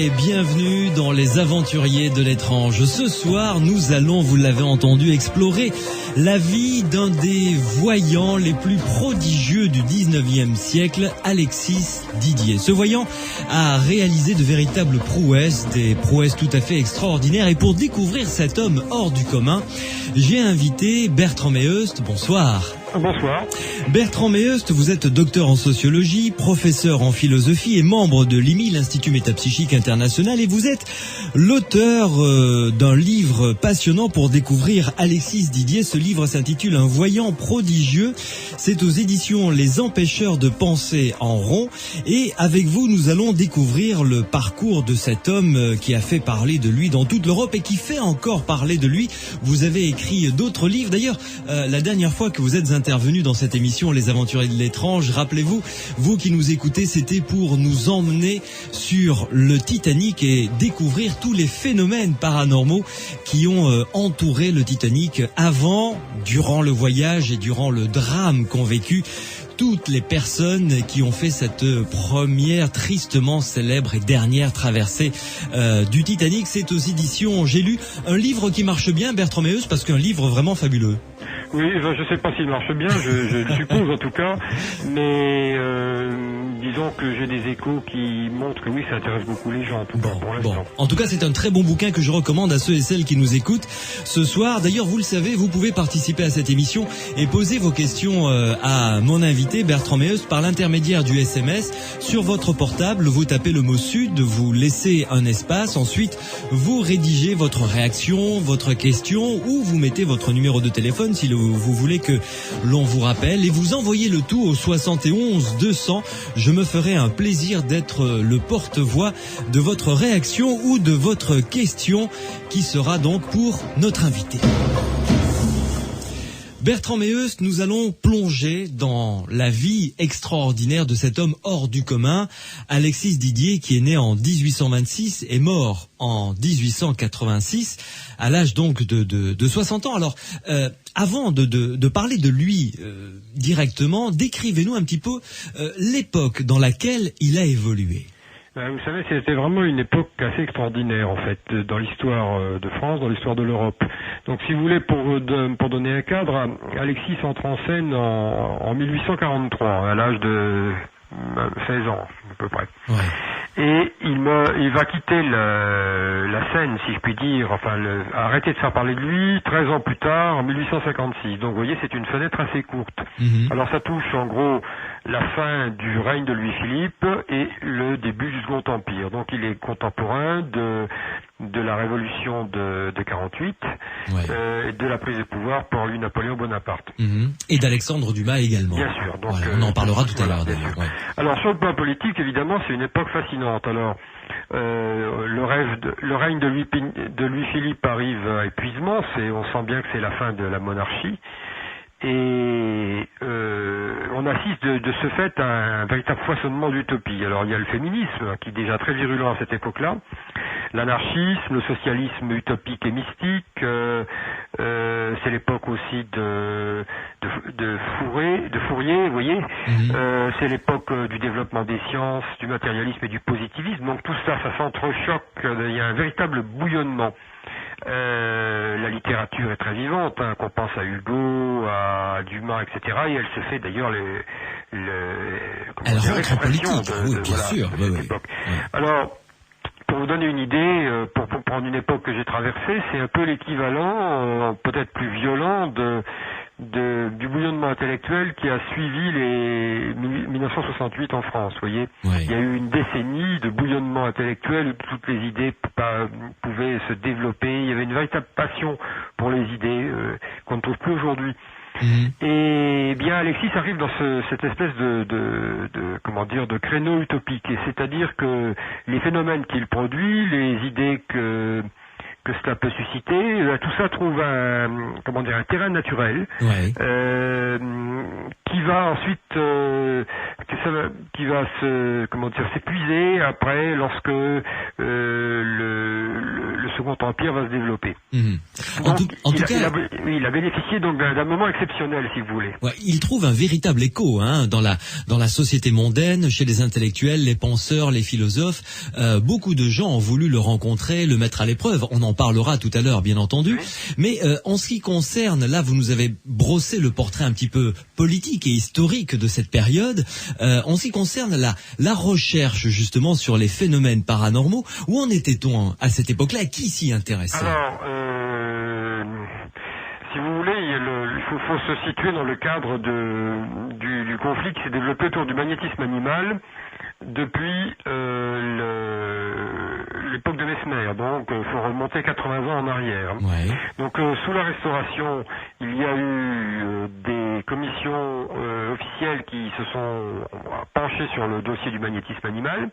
et bienvenue dans Les Aventuriers de l'étrange. Ce soir, nous allons, vous l'avez entendu, explorer la vie d'un des voyants les plus prodigieux du 19e siècle, Alexis Didier. Ce voyant a réalisé de véritables prouesses, des prouesses tout à fait extraordinaires. Et pour découvrir cet homme hors du commun, j'ai invité Bertrand Meheust. Bonsoir. Bonsoir. Bertrand Meheust, vous êtes docteur en sociologie, professeur en philosophie et membre de l'IMI, l'Institut Métapsychique International, et vous êtes l'auteur d'un livre passionnant pour découvrir Alexis Didier. Ce livre s'intitule Un voyant prodigieux. C'est aux éditions Les Empêcheurs de penser en rond. Et avec vous, nous allons découvrir le parcours de cet homme qui a fait parler de lui dans toute l'Europe et qui fait encore parler de lui. Vous avez écrit d'autres livres. D'ailleurs, la dernière fois que vous êtes intervenu dans cette émission Les Aventuriers de l'étrange, rappelez-vous, vous qui nous écoutez, c'était pour nous emmener sur le Titanic et découvrir tous les phénomènes paranormaux qui ont entouré le Titanic avant, durant le voyage et durant le drame qu'ont vécu toutes les personnes qui ont fait cette première tristement célèbre et dernière traversée du Titanic. C'est aux éditions J'ai lu, un livre qui marche bien, Bertrand Meheust, parce qu'un livre vraiment fabuleux. Oui, je sais pas s'il marche bien, je le suppose en tout cas, mais disons que j'ai des échos qui montrent que oui, ça intéresse beaucoup les gens en tout cas pour l'instant. En tout cas, c'est un très bon bouquin que je recommande à ceux et celles qui nous écoutent ce soir. D'ailleurs, vous le savez, vous pouvez participer à cette émission et poser vos questions à mon invité Bertrand Meheust par l'intermédiaire du SMS. Sur votre portable, vous tapez le mot Sud, vous laissez un espace, ensuite vous rédigez votre réaction, votre question, ou vous mettez votre numéro de téléphone si vous voulez que l'on vous rappelle, et vous envoyez le tout au 71 200. Je me ferai un plaisir d'être le porte-voix de votre réaction ou de votre question qui sera donc pour notre invité. Bertrand Meheust, nous allons plonger dans la vie extraordinaire de cet homme hors du commun, Alexis Didier, qui est né en 1826 et mort en 1886, à l'âge donc de 60 ans. Alors, avant de parler de lui directement, décrivez-nous un petit peu l'époque dans laquelle il a évolué. Vous savez, c'était vraiment une époque assez extraordinaire en fait, dans l'histoire de France, dans l'histoire de l'Europe. Donc si vous voulez, pour donner un cadre, Alexis entre en scène en 1843, à l'âge de 16 ans à peu près. Ouais. Et il va quitter la scène, si je puis dire, arrêter de faire parler de lui 13 ans plus tard, en 1856. Donc vous voyez, c'est une fenêtre assez courte. Mm-hmm. Alors ça touche en gros la fin du règne de Louis-Philippe et le début du Second Empire. Donc il est contemporain de la révolution de 48, ouais. De la prise de pouvoir par lui Napoléon Bonaparte. Mm-hmm. Et d'Alexandre Dumas également. Bien sûr. Donc, voilà, on en parlera tout à l'heure d'ailleurs. Ouais. Alors sur le plan politique, évidemment, c'est une époque fascinante. Alors le règne de Louis-Philippe arrive à épuisement. On sent bien que c'est la fin de la monarchie. Et on assiste de ce fait à un véritable foisonnement d'utopie. Alors il y a le féminisme qui est déjà très virulent à cette époque-là, l'anarchisme, le socialisme utopique et mystique, c'est l'époque aussi de Fourier, vous voyez, c'est l'époque du développement des sciences, du matérialisme et du positivisme. Donc tout ça s'entrechoque, il y a un véritable bouillonnement. La littérature est très vivante, qu'on pense à Hugo, à Dumas, etc. Et elle se fait d'ailleurs elle rentre en politique, oui, bien sûr. Oui. Alors, pour vous donner une idée, pour prendre une époque que j'ai traversée, c'est un peu l'équivalent, peut-être plus violent, du bouillonnement intellectuel qui a suivi les 1968 en France, vous voyez. Ouais. Il y a eu une décennie de bouillonnement intellectuel où toutes les idées pouvaient se développer. Il y avait une véritable passion pour les idées qu'on ne trouve plus aujourd'hui. Et bien Alexis arrive dans cette espèce de créneau utopique, et c'est-à-dire que les phénomènes qu'il produit, les idées que cela peut susciter, tout ça trouve un terrain naturel, ouais. Qui va ensuite s'épuiser après lorsque le Second Empire va se développer. En tout cas, il a bénéficié donc d'un moment exceptionnel, si vous voulez. Ouais, il trouve un véritable écho dans la société mondaine, chez les intellectuels, les penseurs, les philosophes. Beaucoup de gens ont voulu le rencontrer, le mettre à l'épreuve. On en parlera tout à l'heure, bien entendu. Oui. Mais en ce qui concerne, là, vous nous avez brossé le portrait un petit peu politique et historique de cette période. En ce qui concerne la recherche justement sur les phénomènes paranormaux, où en était-on à cette époque-là et qui s'y intéressait? Alors, si vous voulez, il faut se situer dans le cadre du conflit qui s'est développé autour du magnétisme animal depuis l'époque de Mesmer. Donc, il faut remonter 80 ans en arrière. Ouais. Donc, sous la Restauration, il y a eu des commissions officielles qui se sont penchées sur le dossier du magnétisme animal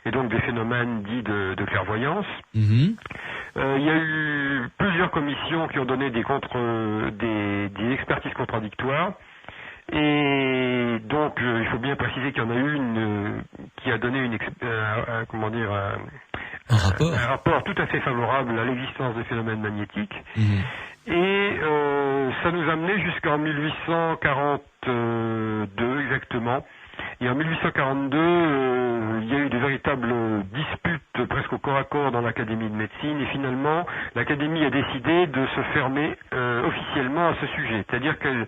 et donc des phénomènes dits de clairvoyance. Il y a eu plusieurs commissions qui ont donné des expertises contradictoires. Et donc, il faut bien préciser qu'il y en a une qui a donné un rapport tout à fait favorable à l'existence des phénomènes magnétiques. Et ça nous a mené jusqu'en 1842 exactement. Et en 1842, il y a eu de véritables disputes presque au corps à corps dans l'Académie de médecine. Et finalement, l'Académie a décidé de se fermer officiellement à ce sujet. C'est-à-dire qu'elle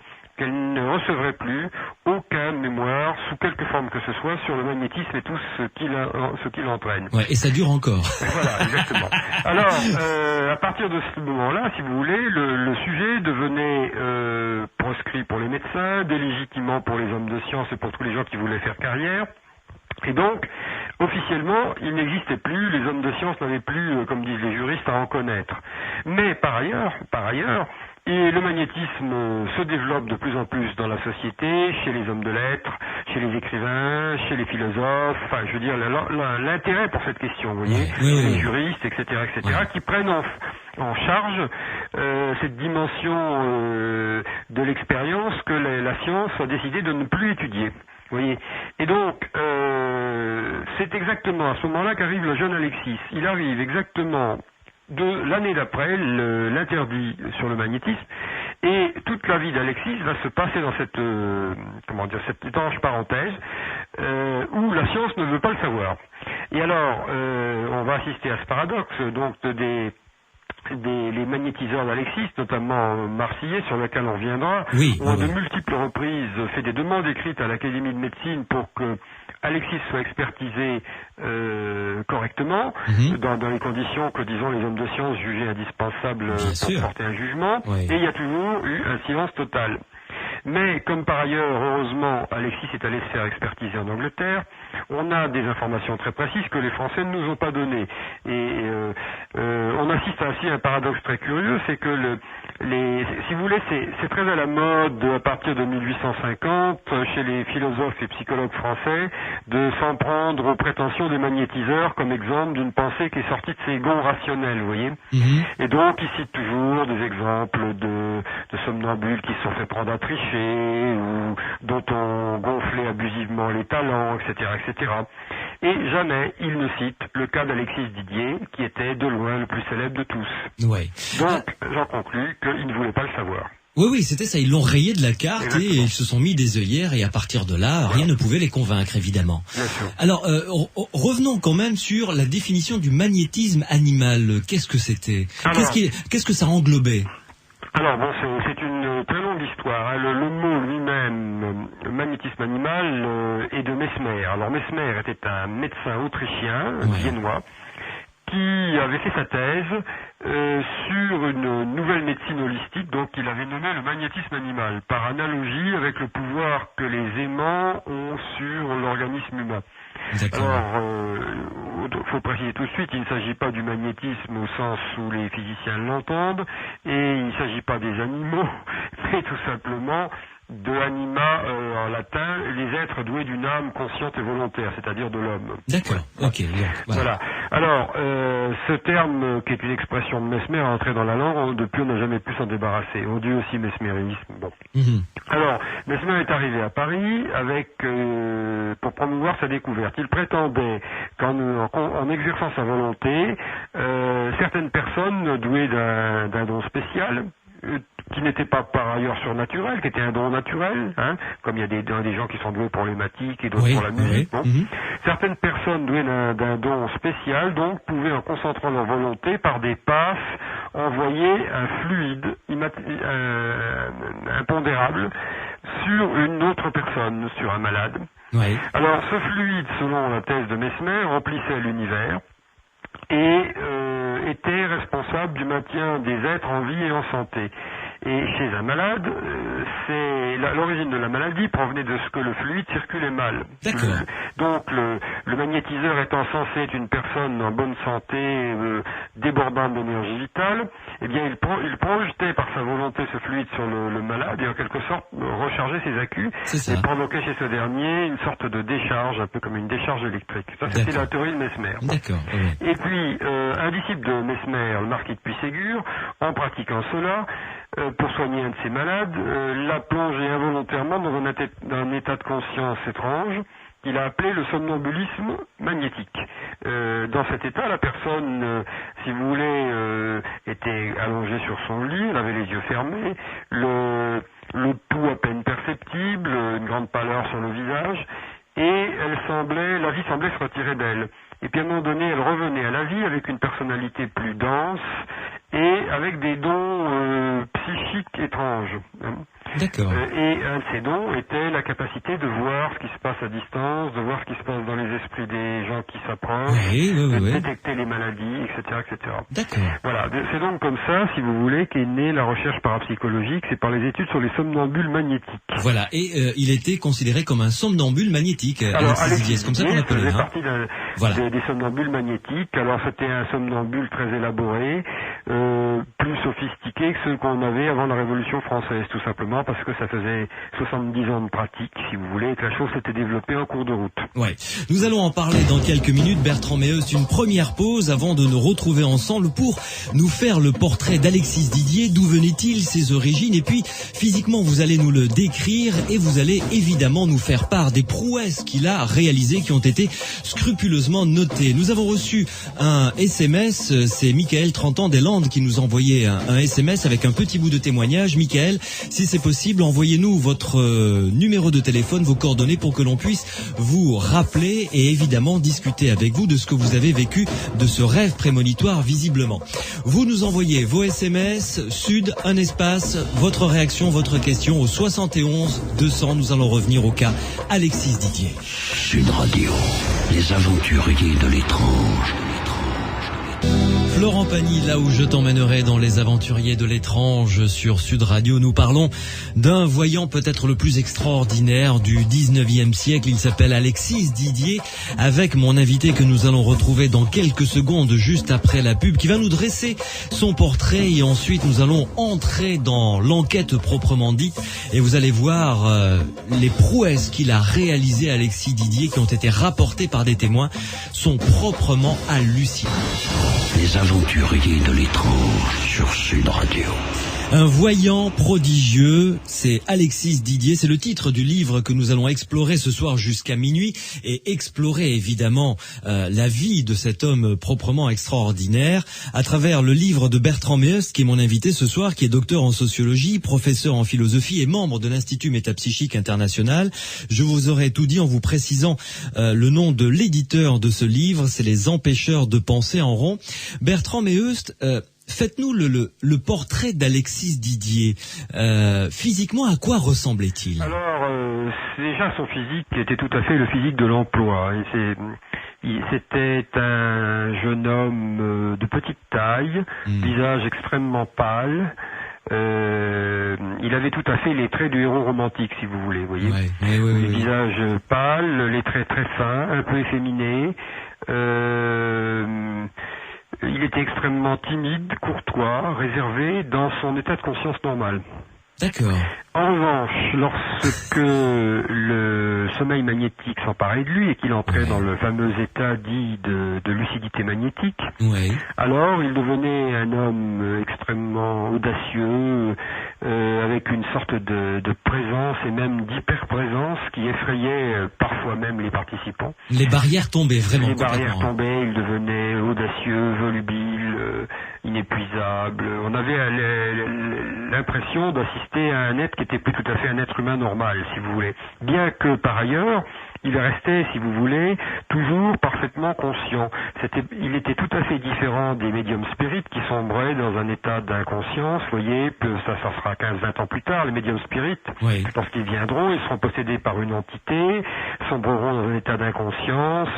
ne recevrait plus aucun mémoire, sous quelque forme que ce soit, sur le magnétisme et tout ce qu'il entraîne. Ouais, et ça dure encore. Voilà, exactement. Alors, à partir de ce moment-là, si vous voulez, le sujet devenait proscrit pour les médecins, délégitimant pour les hommes de science et pour tous les gens qui voulaient faire carrière. Et donc, officiellement, il n'existait plus, les hommes de science n'avaient plus, comme disent les juristes, à en connaître. Mais par ailleurs, et le magnétisme se développe de plus en plus dans la société, chez les hommes de lettres, chez les écrivains, chez les philosophes, enfin, je veux dire, l'intérêt pour cette question, vous voyez, les juristes, etc., qui prennent en charge cette dimension de l'expérience que la science a décidé de ne plus étudier. Vous voyez. Et donc, c'est exactement à ce moment-là qu'arrive le jeune Alexis. Il arrive exactement l'année d'après, l'interdit sur le magnétisme, et toute la vie d'Alexis va se passer dans cette étrange parenthèse où la science ne veut pas le savoir. Et alors, on va assister à ce paradoxe, donc les magnétiseurs d'Alexis, notamment marseillais, sur lequel on reviendra, ont à de multiples reprises fait des demandes écrites à l'Académie de médecine pour que Alexis soit expertisé correctement, dans les conditions que, disons, les hommes de science jugeaient indispensables pour porter un jugement, et il y a toujours eu un silence total. Mais, comme par ailleurs, heureusement, Alexis est allé se faire expertiser en Angleterre, on a des informations très précises que les Français ne nous ont pas données. Et on assiste ainsi à un paradoxe très curieux, c'est que si vous voulez, c'est très à la mode à partir de 1850 chez les philosophes et psychologues français de s'en prendre aux prétentions des magnétiseurs comme exemple d'une pensée qui est sortie de ses gonds rationnels, vous voyez. Et donc ils citent toujours des exemples de somnambules qui se sont fait prendre à tricher ou dont on gonflait abusivement les talents, etc., etc. Et jamais il ne cite le cas d'Alexis Didier, qui était de loin le plus célèbre de tous. Ouais. Donc, j'en conclus qu'il ne voulait pas le savoir. Oui, c'était ça. Ils l'ont rayé de la carte. Exactement. Et ils se sont mis des œillères et à partir de là, rien ne pouvait les convaincre, évidemment. Bien sûr. Alors, revenons quand même sur la définition du magnétisme animal. Qu'est-ce que c'était? Qu'est-ce que ça englobait? Alors bon, c'est une très longue histoire. Hein. Le mot lui-même, magnétisme animal, est de Mesmer. Alors Mesmer était un médecin autrichien, viennois, qui avait fait sa thèse sur une nouvelle médecine holistique, donc il avait nommé le magnétisme animal, par analogie avec le pouvoir que les aimants ont sur l'organisme humain. Alors, faut préciser tout de suite, il ne s'agit pas du magnétisme au sens où les physiciens l'entendent, et il ne s'agit pas des animaux, mais tout simplement de anima, en latin, les êtres doués d'une âme consciente et volontaire, c'est-à-dire de l'homme. D'accord, ok. Voilà. Alors, ce terme, qui est une expression de Mesmer, est entré dans la langue, depuis on n'a jamais pu s'en débarrasser. Odieux aussi mesmérisme. Bon. Alors, Mesmer est arrivé à Paris pour promouvoir sa découverte. Il prétendait qu'en exerçant sa volonté, certaines personnes douées d'un don spécial, qui n'était pas par ailleurs surnaturel, qui était un don naturel, hein, comme il y a des gens qui sont doués pour les mathématiques et d'autres pour la musique. Bon. Certaines personnes douées d'un don spécial, donc, pouvaient, en concentrant leur volonté, par des passes, envoyer un fluide impondérable sur une autre personne, sur un malade. Oui. Alors, ce fluide, selon la thèse de Mesmer, remplissait l'univers et était responsable du maintien des êtres en vie et en santé. Et chez un malade, l'origine de la maladie provenait de ce que le fluide circulait mal. D'accord. Donc le magnétiseur étant censé être une personne en bonne santé, débordante d'énergie vitale, eh bien il projetait par sa volonté ce fluide sur le malade et en quelque sorte rechargeait ses accus et provoquait chez ce dernier une sorte de décharge, un peu comme une décharge électrique. Ça, c'était la théorie de Mesmer. D'accord. Et puis un disciple de Mesmer, le marquis de Puységur, en pratiquant cela, pour soigner un de ses malades, l'a plongé involontairement dans un état de conscience étrange qu'il a appelé le somnambulisme magnétique. Dans cet état, la personne, si vous voulez, était allongée sur son lit, elle avait les yeux fermés, le pouls à peine perceptible, une grande pâleur sur le visage, et la vie semblait se retirer d'elle. Et puis à un moment donné, elle revenait à la vie avec une personnalité plus dense et avec des dons psychiques étranges. D'accord. Et un de ces dons était la capacité de voir ce qui se passe à distance, de voir ce qui se passe dans les esprits des gens qui s'approchent, de détecter les maladies, etc., etc. D'accord. Voilà, c'est donc comme ça, si vous voulez, qu'est née la recherche parapsychologique, c'est par les études sur les somnambules magnétiques. Voilà, et il était considéré comme un somnambule magnétique, Alexis Didier, c'est comme ça qu'on l'appelait. Il faisait partie des somnambules magnétiques. Alors c'était un somnambule très élaboré, plus sophistiqué que ceux qu'on avait avant la Révolution française, tout simplement, parce que ça faisait 70 ans de pratique, si vous voulez, et que la chose s'était développée en cours de route. Ouais. Nous allons en parler dans quelques minutes, Bertrand Meheust. Une première pause avant de nous retrouver ensemble pour nous faire le portrait d'Alexis Didier. D'où venait-il, ses origines? Et puis, physiquement, vous allez nous le décrire et vous allez évidemment nous faire part des prouesses qu'il a réalisées qui ont été scrupuleusement notées. Nous avons reçu un SMS, c'est Michael, 30 ans des Landes, qui nous envoyait un SMS avec un petit bout de témoignage. Michael, si c'est possible, envoyez-nous votre numéro de téléphone, vos coordonnées pour que l'on puisse vous rappeler et évidemment discuter avec vous de ce que vous avez vécu de ce rêve prémonitoire visiblement. Vous nous envoyez vos SMS, Sud, un espace, votre réaction, votre question au 71 200. Nous allons revenir au cas Alexis Didier. Sud Radio, les aventuriers de l'étrange. Florent Pagny, là où je t'emmènerai dans les aventuriers de l'étrange sur Sud Radio. Nous parlons d'un voyant peut-être le plus extraordinaire du 19e siècle. Il s'appelle Alexis Didier, avec mon invité que nous allons retrouver dans quelques secondes juste après la pub, qui va nous dresser son portrait et ensuite nous allons entrer dans l'enquête proprement dite et vous allez voir les prouesses qu'il a réalisées, Alexis Didier, qui ont été rapportées par des témoins, sont proprement hallucinantes. Les aventuriers de l'étrange sur Sud Radio. Un voyant prodigieux, c'est Alexis Didier, c'est le titre du livre que nous allons explorer ce soir jusqu'à minuit et explorer évidemment la vie de cet homme proprement extraordinaire à travers le livre de Bertrand Meheust, qui est mon invité ce soir, qui est docteur en sociologie, professeur en philosophie et membre de l'Institut Métapsychique International. Je vous aurais tout dit en vous précisant le nom de l'éditeur de ce livre, c'est Les Empêcheurs de penser en rond. Bertrand Meheust, faites-nous le portrait d'Alexis Didier. Physiquement, à quoi ressemblait-il? Alors, déjà son physique était tout à fait le physique de l'emploi. C'était un jeune homme de petite taille, visage extrêmement pâle. Il avait tout à fait les traits du héros romantique, si vous voulez, vous voyez. Le visage pâle, les traits très fins, un peu efféminés. Il était extrêmement timide, courtois, réservé dans son état de conscience normal. D'accord. En revanche, lorsque le sommeil magnétique s'emparait de lui et qu'il entrait dans le fameux état dit de lucidité magnétique, alors il devenait un homme extrêmement audacieux, avec une sorte de présence et même d'hyper-présence qui effrayait parfois même les participants. Les barrières tombaient vraiment. Les barrières tombaient, il devenait audacieux, volubile, inépuisable. On avait l'impression d'assister à un être qui était plus tout à fait un être humain normal, si vous voulez. Bien que, par ailleurs, il restait, si vous voulez, toujours parfaitement conscient. Il était tout à fait différent des médiums spirites qui sombraient dans un état d'inconscience. Vous voyez, ça sera 15-20 ans plus tard, les médiums spirites, lorsqu'ils viendront, ils seront possédés par une entité, sombreront dans un état d'inconscience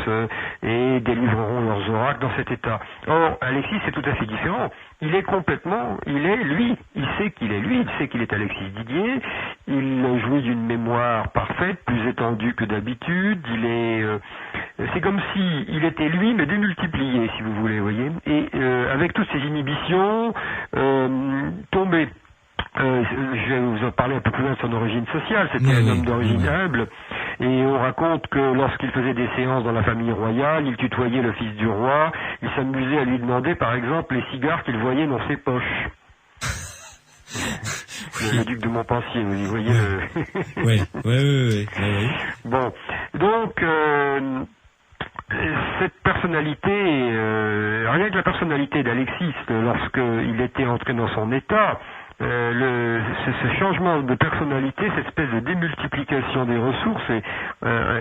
et délivreront leurs oracles dans cet état. Or, Alexis, c'est tout à fait différent. Il est lui. Il sait qu'il est lui, il sait qu'il est Alexis Didier. Il jouit d'une mémoire parfaite, plus étendue que d'habitude. C'est comme si il était lui, mais démultiplié, si vous voulez, voyez. Et avec toutes ces inhibitions tombées. Je vais vous en parler un peu plus loin de son origine sociale. C'était un homme d'origine humble. Et on raconte que lorsqu'il faisait des séances dans la famille royale, il tutoyait le fils du roi. Il s'amusait à lui demander, par exemple, les cigares qu'il voyait dans ses poches. Le duc de Montpensier, vous voyez. Oui. Bon, donc cette personnalité, rien que la personnalité d'Alexis, lorsqu'il était entré dans son état, ce changement de personnalité, cette espèce de démultiplication des ressources est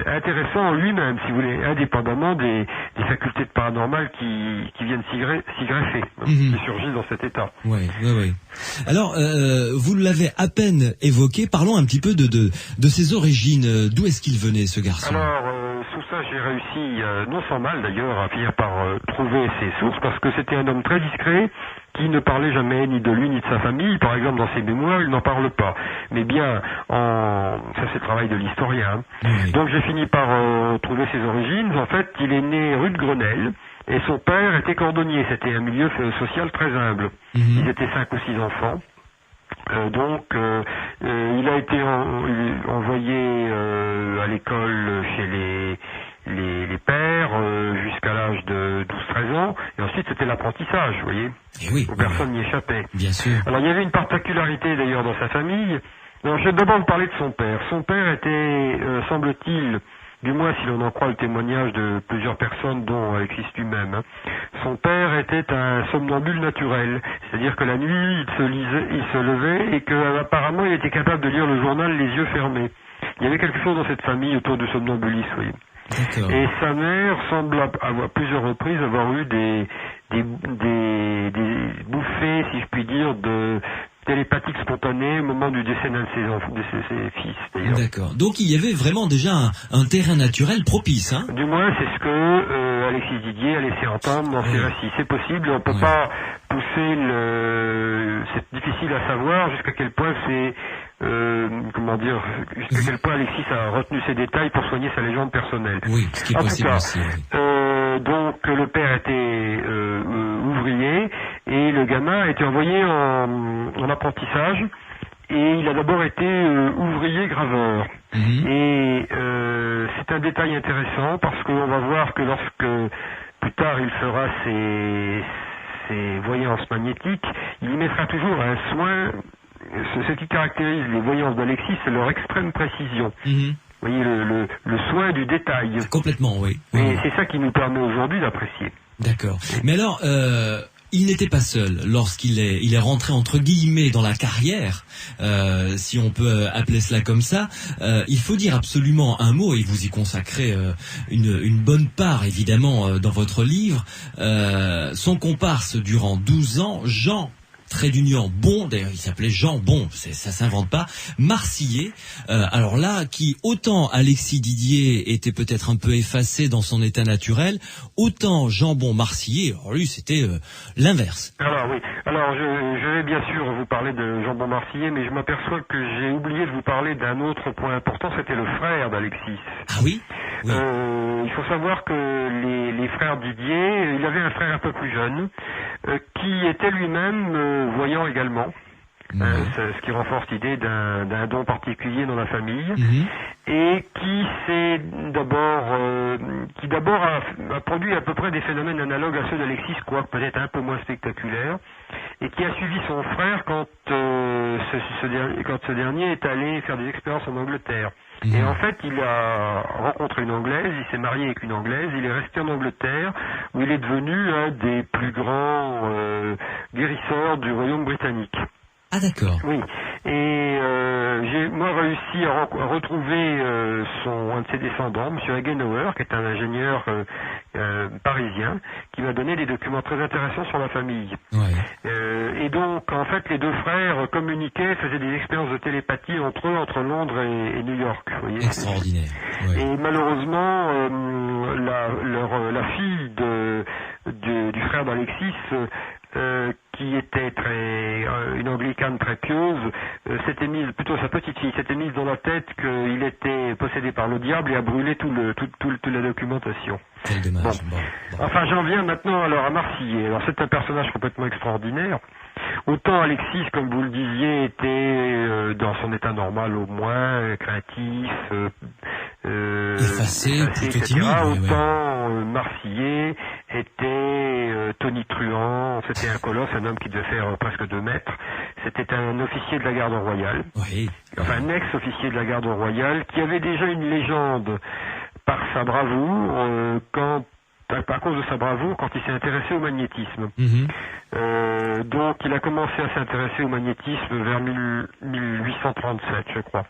intéressant en lui-même, si vous voulez, indépendamment des facultés de paranormal qui viennent s'y greffer, qui surgissent dans cet état. Oui. Alors, vous l'avez à peine évoqué, parlons un petit peu de ses origines. D'où est-ce qu'il venait, ce garçon? Alors, sous ça, j'ai réussi, non sans mal d'ailleurs, à finir par trouver ses sources, parce que c'était un homme très discret, qui ne parlait jamais ni de lui ni de sa famille. Par exemple, dans ses mémoires, il n'en parle pas. Mais bien, ça c'est le travail de l'historien. Donc j'ai fini par trouver ses origines. En fait, il est né rue de Grenelle, et son père était cordonnier. C'était un milieu social très humble. Ils étaient 5 ou 6 enfants. Il a été envoyé à l'école chez les pères jusqu'à l'âge de 12-13 ans, et ensuite c'était l'apprentissage, vous voyez, où personne n'y échappait. Bien sûr. Alors il y avait une particularité d'ailleurs dans sa famille. Alors, je vais d'abord vous parler de son père. Son père était, semble-t-il, du moins si l'on en croit le témoignage de plusieurs personnes, dont Alexis lui-même, son père était un somnambule naturel, c'est-à-dire que la nuit il se levait et qu'apparemment il était capable de lire le journal les yeux fermés. Il y avait quelque chose dans cette famille autour du somnambulisme, vous voyez. D'accord. Et sa mère semble à plusieurs reprises avoir eu des bouffées, si je puis dire, de télépathique spontanée au moment du décès d'un de ses fils, d'ailleurs. D'accord. Donc il y avait vraiment déjà un terrain naturel propice, hein? Du moins, c'est ce que Alexis Didier a laissé entendre dans ses récits. C'est possible, on peut pas pousser c'est difficile à savoir jusqu'à quel point c'est jusqu'à quel point Alexis a retenu ces détails pour soigner sa légende personnelle. Oui, ce qui est possible aussi. Donc le père était ouvrier et le gamin a été envoyé en apprentissage, et il a d'abord été ouvrier graveur. Et c'est un détail intéressant parce qu'on va voir que lorsque plus tard il fera ses voyances magnétiques, il y mettra toujours un soin. Ce qui caractérise les voyances d'Alexis, c'est leur extrême précision. Vous voyez, le soin du détail. Complètement, oui. Et c'est ça qui nous permet aujourd'hui d'apprécier. D'accord. Mais alors, il n'était pas seul lorsqu'il est rentré entre guillemets dans la carrière, si on peut appeler cela comme ça. Il faut dire absolument un mot, et vous y consacrez une bonne part évidemment dans votre livre. Son comparse durant 12 ans, Jean trait d'union Bon, d'ailleurs il s'appelait Jean Bon, ça s'invente pas, Marcillet, alors là, qui autant Alexis Didier était peut-être un peu effacé dans son état naturel, autant Jean Bon Marcillet, alors lui c'était l'inverse. Alors oui, alors je vais bien sûr vous parler de Jean Bon Marcillet, mais je m'aperçois que j'ai oublié de vous parler d'un autre point important, c'était le frère d'Alexis. Ah oui, oui. Il faut savoir que les frères Didier, il avait un frère un peu plus jeune, qui était lui-même voyant également. ce qui renforce l'idée d'un don particulier dans la famille, et qui d'abord a produit à peu près des phénomènes analogues à ceux d'Alexis, quoique peut-être un peu moins spectaculaires, et qui a suivi son frère quand ce dernier est allé faire des expériences en Angleterre. Et en fait, il a rencontré une Anglaise, il s'est marié avec une Anglaise, il est resté en Angleterre, où il est devenu un des plus grands guérisseurs du Royaume britannique. Ah d'accord. Oui. Et j'ai moi réussi à retrouver un de ses descendants, M. Hagenauer, qui est un ingénieur parisien, qui m'a donné des documents très intéressants sur la famille. Ouais. Et donc, en fait, les deux frères communiquaient, faisaient des expériences de télépathie entre eux, entre Londres et New York. Vous voyez. Extraordinaire. Ouais. Et malheureusement, la fille du frère d'Alexis, qui était une anglicane très pieuse, plutôt sa petite fille, s'était mise dans la tête qu'il était possédé par le diable et a brûlé toute la documentation. Quel dommage. Bon. Enfin, j'en viens maintenant à Marcillet. Alors, c'est un personnage complètement extraordinaire. Autant Alexis, comme vous le disiez, était dans son état normal au moins, créatif, effacé, plutôt etc. timide. Autant Marcillet était tonitruant, c'était un colosse, un homme qui devait faire presque 2 mètres. C'était un officier de la garde royale, enfin un ex-officier de la garde royale, qui avait déjà une légende par sa bravoure, à cause de sa bravoure, quand il s'est intéressé au magnétisme. Donc il a commencé à s'intéresser au magnétisme vers 1837, je crois.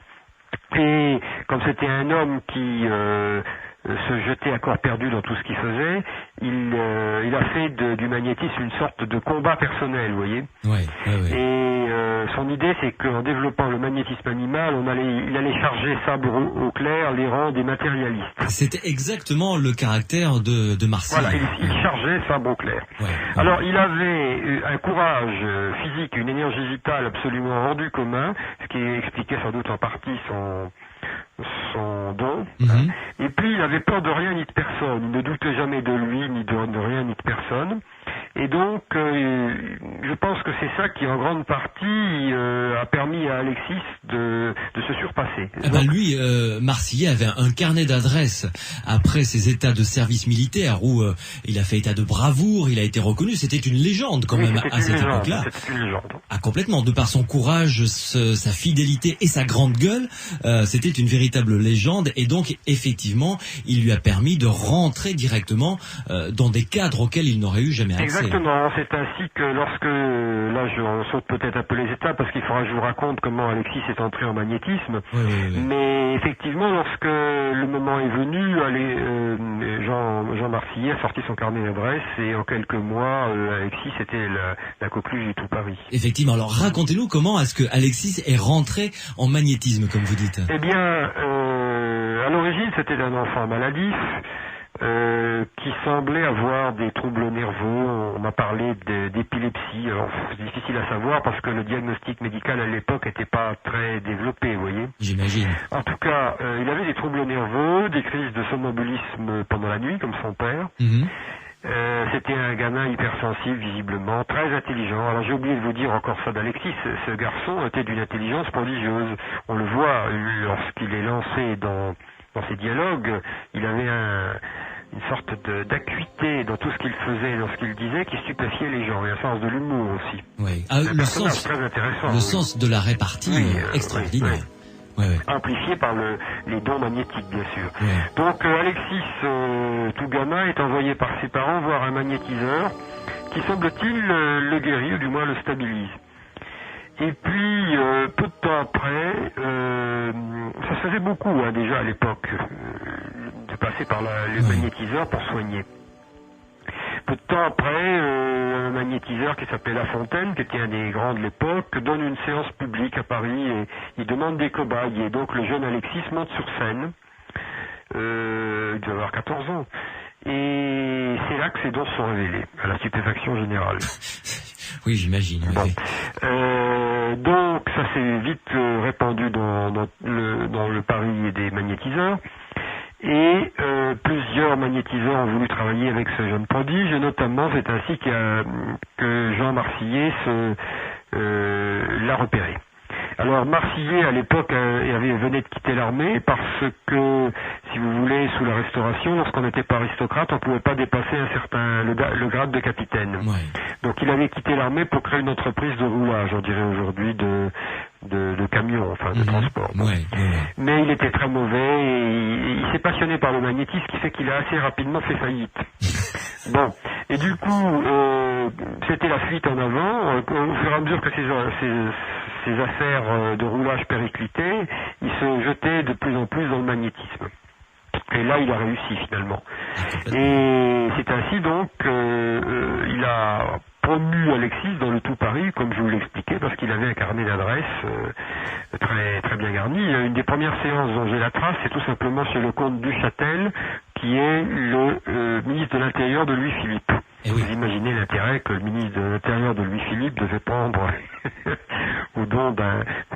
Et comme c'était un homme qui se jetait à corps perdu dans tout ce qu'il faisait, il a fait du magnétisme une sorte de combat personnel, vous voyez. Et son idée, c'est qu'en développant le magnétisme animal, il allait charger sabre au clair les rangs des matérialistes. C'était exactement le caractère de Marcillet. Voilà, il chargeait sabre au clair. Alors, il avait un courage physique, une énergie vitale absolument hors du commun, ce qui expliquait sans doute en partie son don. Et puis, il avait peur de rien ni de personne. Il ne doutait jamais de lui, ni de rien, ni de personne. Et donc, je pense que c'est ça qui, en grande partie, a permis à Alexis de se surpasser. Lui, Marcillet avait un carnet d'adresses après ses états de service militaire où il a fait état de bravoure, il a été reconnu. C'était une légende quand même à cette époque-là. C'était une légende. Ah, complètement. De par son courage, sa fidélité et sa grande gueule, c'était une véritable légende. Et donc, effectivement, il lui a permis de rentrer directement dans des cadres auxquels il n'aurait eu jamais accès. Exactement, c'est ainsi que là je saute peut-être un peu les étapes parce qu'il faudra que je vous raconte comment Alexis est entré en magnétisme, mais effectivement lorsque le moment est venu, Jean Marcillet a sorti son carnet d'adresses et en quelques mois Alexis était la coqueluche du tout Paris. Effectivement, alors racontez-nous comment est-ce que Alexis est rentré en magnétisme comme vous dites. Eh bien, à l'origine c'était un enfant maladif, qui semblait avoir des troubles nerveux. On m'a parlé d'épilepsie. Alors c'est difficile à savoir parce que le diagnostic médical à l'époque n'était pas très développé, vous voyez. J'imagine. En tout cas, il avait des troubles nerveux, des crises de somnambulisme pendant la nuit, comme son père. C'était un gamin hypersensible, visiblement, très intelligent. Alors j'ai oublié de vous dire encore ça d'Alexis, ce garçon était d'une intelligence prodigieuse. On le voit lorsqu'il est lancé dans ses dialogues, il avait une sorte d'acuité dans tout ce qu'il faisait, dans ce qu'il disait, qui stupéfiait les gens, et un sens de l'humour aussi. Le sens, très intéressant. Le sens de la répartie extraordinaire. Amplifié par les dons magnétiques, bien sûr. Donc Alexis, tout gamin, est envoyé par ses parents voir un magnétiseur qui, semble-t-il, le guérit, ou du moins le stabilise. Et puis, peu de temps après, ça se faisait beaucoup déjà à l'époque, de passer par les magnétiseurs pour soigner. Peu de temps après, un magnétiseur qui s'appelait La Fontaine, qui était un des grands de l'époque, donne une séance publique à Paris et il demande des cobayes. Et donc le jeune Alexis monte sur scène, il devait avoir 14 ans. Et c'est là que ses dons sont révélés, à la stupéfaction générale. Oui, j'imagine. Donc ça s'est vite répandu dans le Paris des magnétiseurs. Et plusieurs magnétiseurs ont voulu travailler avec ce jeune prodige, et notamment c'est ainsi que Jean Marcillet l'a repéré. Alors Marcillet à l'époque venait de quitter l'armée parce que, si vous voulez, sous la Restauration, lorsqu'on n'était pas aristocrate, on ne pouvait pas dépasser le grade de capitaine. Ouais. Donc il avait quitté l'armée pour créer une entreprise de roulage, on dirait aujourd'hui de camions, enfin de transport. Ouais. Mais il était très mauvais et il s'est passionné par le magnétisme, ce qui fait qu'il a assez rapidement fait faillite. Bon, et du coup, c'était la fuite en avant. Au fur et à mesure que ces affaires de roulage périclitaient, il se jetait de plus en plus dans le magnétisme. Et là, il a réussi finalement. Et c'est ainsi donc il a promu Alexis dans le tout Paris, comme je vous l'expliquais, parce qu'il avait un carnet d'adresses très très bien garni. Une des premières séances dont j'ai la trace, c'est tout simplement chez le comte Duchâtel, qui est le ministre de l'Intérieur de Louis-Philippe. Oui. Vous imaginez l'intérêt que le ministre de l'Intérieur de Louis-Philippe devait prendre au don de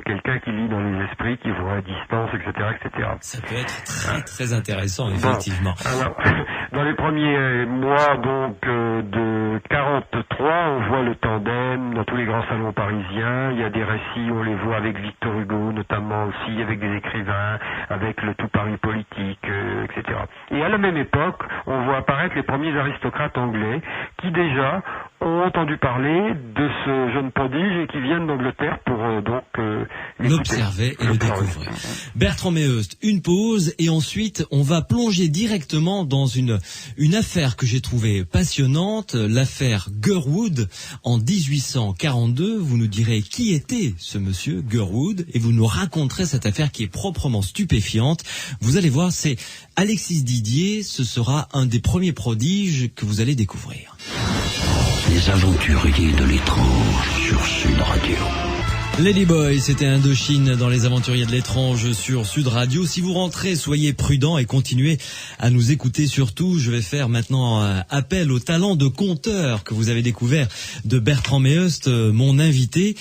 quelqu'un qui lit dans les esprits, qui voit à distance, etc., etc. Ça peut être très très intéressant, effectivement. Bon, alors, dans les premiers mois donc de 43, on voit le tandem dans tous les grands salons parisiens. Il y a des récits, on les voit avec Victor Hugo, notamment aussi avec des écrivains, avec le tout Paris politique, etc. Et à la même époque, on voit apparaître les premiers aristocrates anglais qui déjà ont entendu parler de ce jeune prodige et qui viennent d'Angleterre pour l'observer et le découvrir. Bertrand Meheust, une pause et ensuite on va plonger directement dans une affaire que j'ai trouvée passionnante, l'affaire Gurwood en 1842. Vous nous direz qui était ce monsieur Gurwood et vous nous raconterez cette affaire qui est proprement stupéfiante. Vous allez voir, c'est Alexis Didier, ce sera un des premiers prodiges que vous allez découvrir. Les aventuriers de l'étrange sur Sud Radio. Ladyboy, c'était Indochine dans les aventuriers de l'étrange sur Sud Radio. Si vous rentrez, soyez prudents et continuez à nous écouter. Surtout, je vais faire maintenant appel au talent de conteur que vous avez découvert de Bertrand Meheust, mon invité,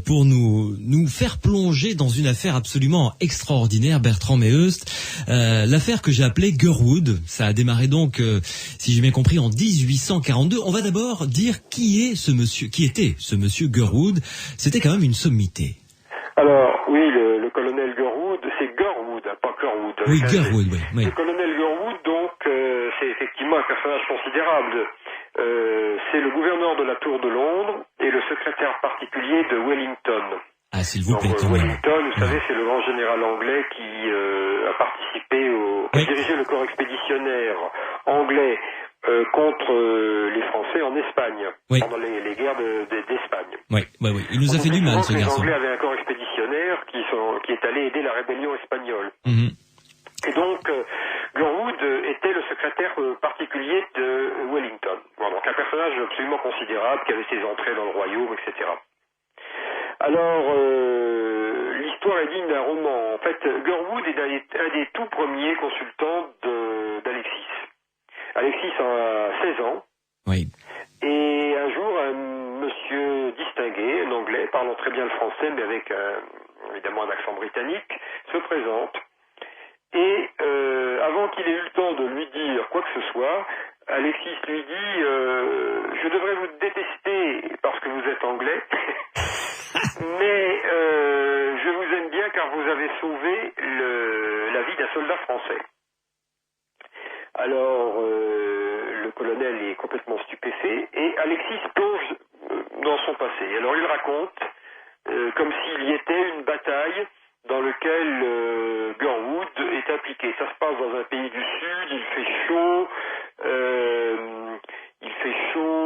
pour nous faire plonger dans une affaire absolument extraordinaire. Bertrand Meheust, l'affaire que j'ai appelée Gurwood. Ça a démarré donc, si j'ai bien compris, en 1842. On va d'abord dire qui était ce monsieur Gurwood. C'était quand même une sommité. Alors, oui, le colonel Gurwood, c'est Gurwood, pas Gurwood. Oui, Gurwood, oui. Le colonel Gurwood, donc, c'est effectivement un personnage considérable. C'est le gouverneur de la Tour de Londres et le secrétaire particulier de Wellington. Ah, s'il vous plaît, quand même. Wellington, vous savez, c'est le grand général anglais qui a participé qui a dirigé le corps expéditionnaire anglais contre les Français en Espagne, pendant les guerres d'Espagne. Oui. Il nous a fait du mal, ce garçon. Les Anglais avaient un corps expéditionnaire qui est allé aider la rébellion espagnole. Et donc, Gurwood était le secrétaire particulier de Wellington. Voilà, donc un personnage absolument considérable qui avait ses entrées dans le royaume, etc. Alors, l'histoire est digne d'un roman. En fait, Gurwood est un des tout premiers consultants d'Alexis. Alexis a 16 ans. Oui. Et un jour, un monsieur distingué, un anglais, parlant très bien le français, mais avec évidemment un accent britannique, se présente. Et avant qu'il ait eu le temps de lui dire quoi que ce soit, Alexis lui dit « Je devrais vous détester parce que vous êtes anglais, mais je vous aime bien car vous avez sauvé la vie d'un soldat français. » Alors, le colonel est complètement stupéfait et Alexis plonge dans son passé. Alors, il raconte, comme s'il y était, une bataille dans laquelle Gurwood est impliqué. Ça se passe dans un pays du Sud, il fait chaud,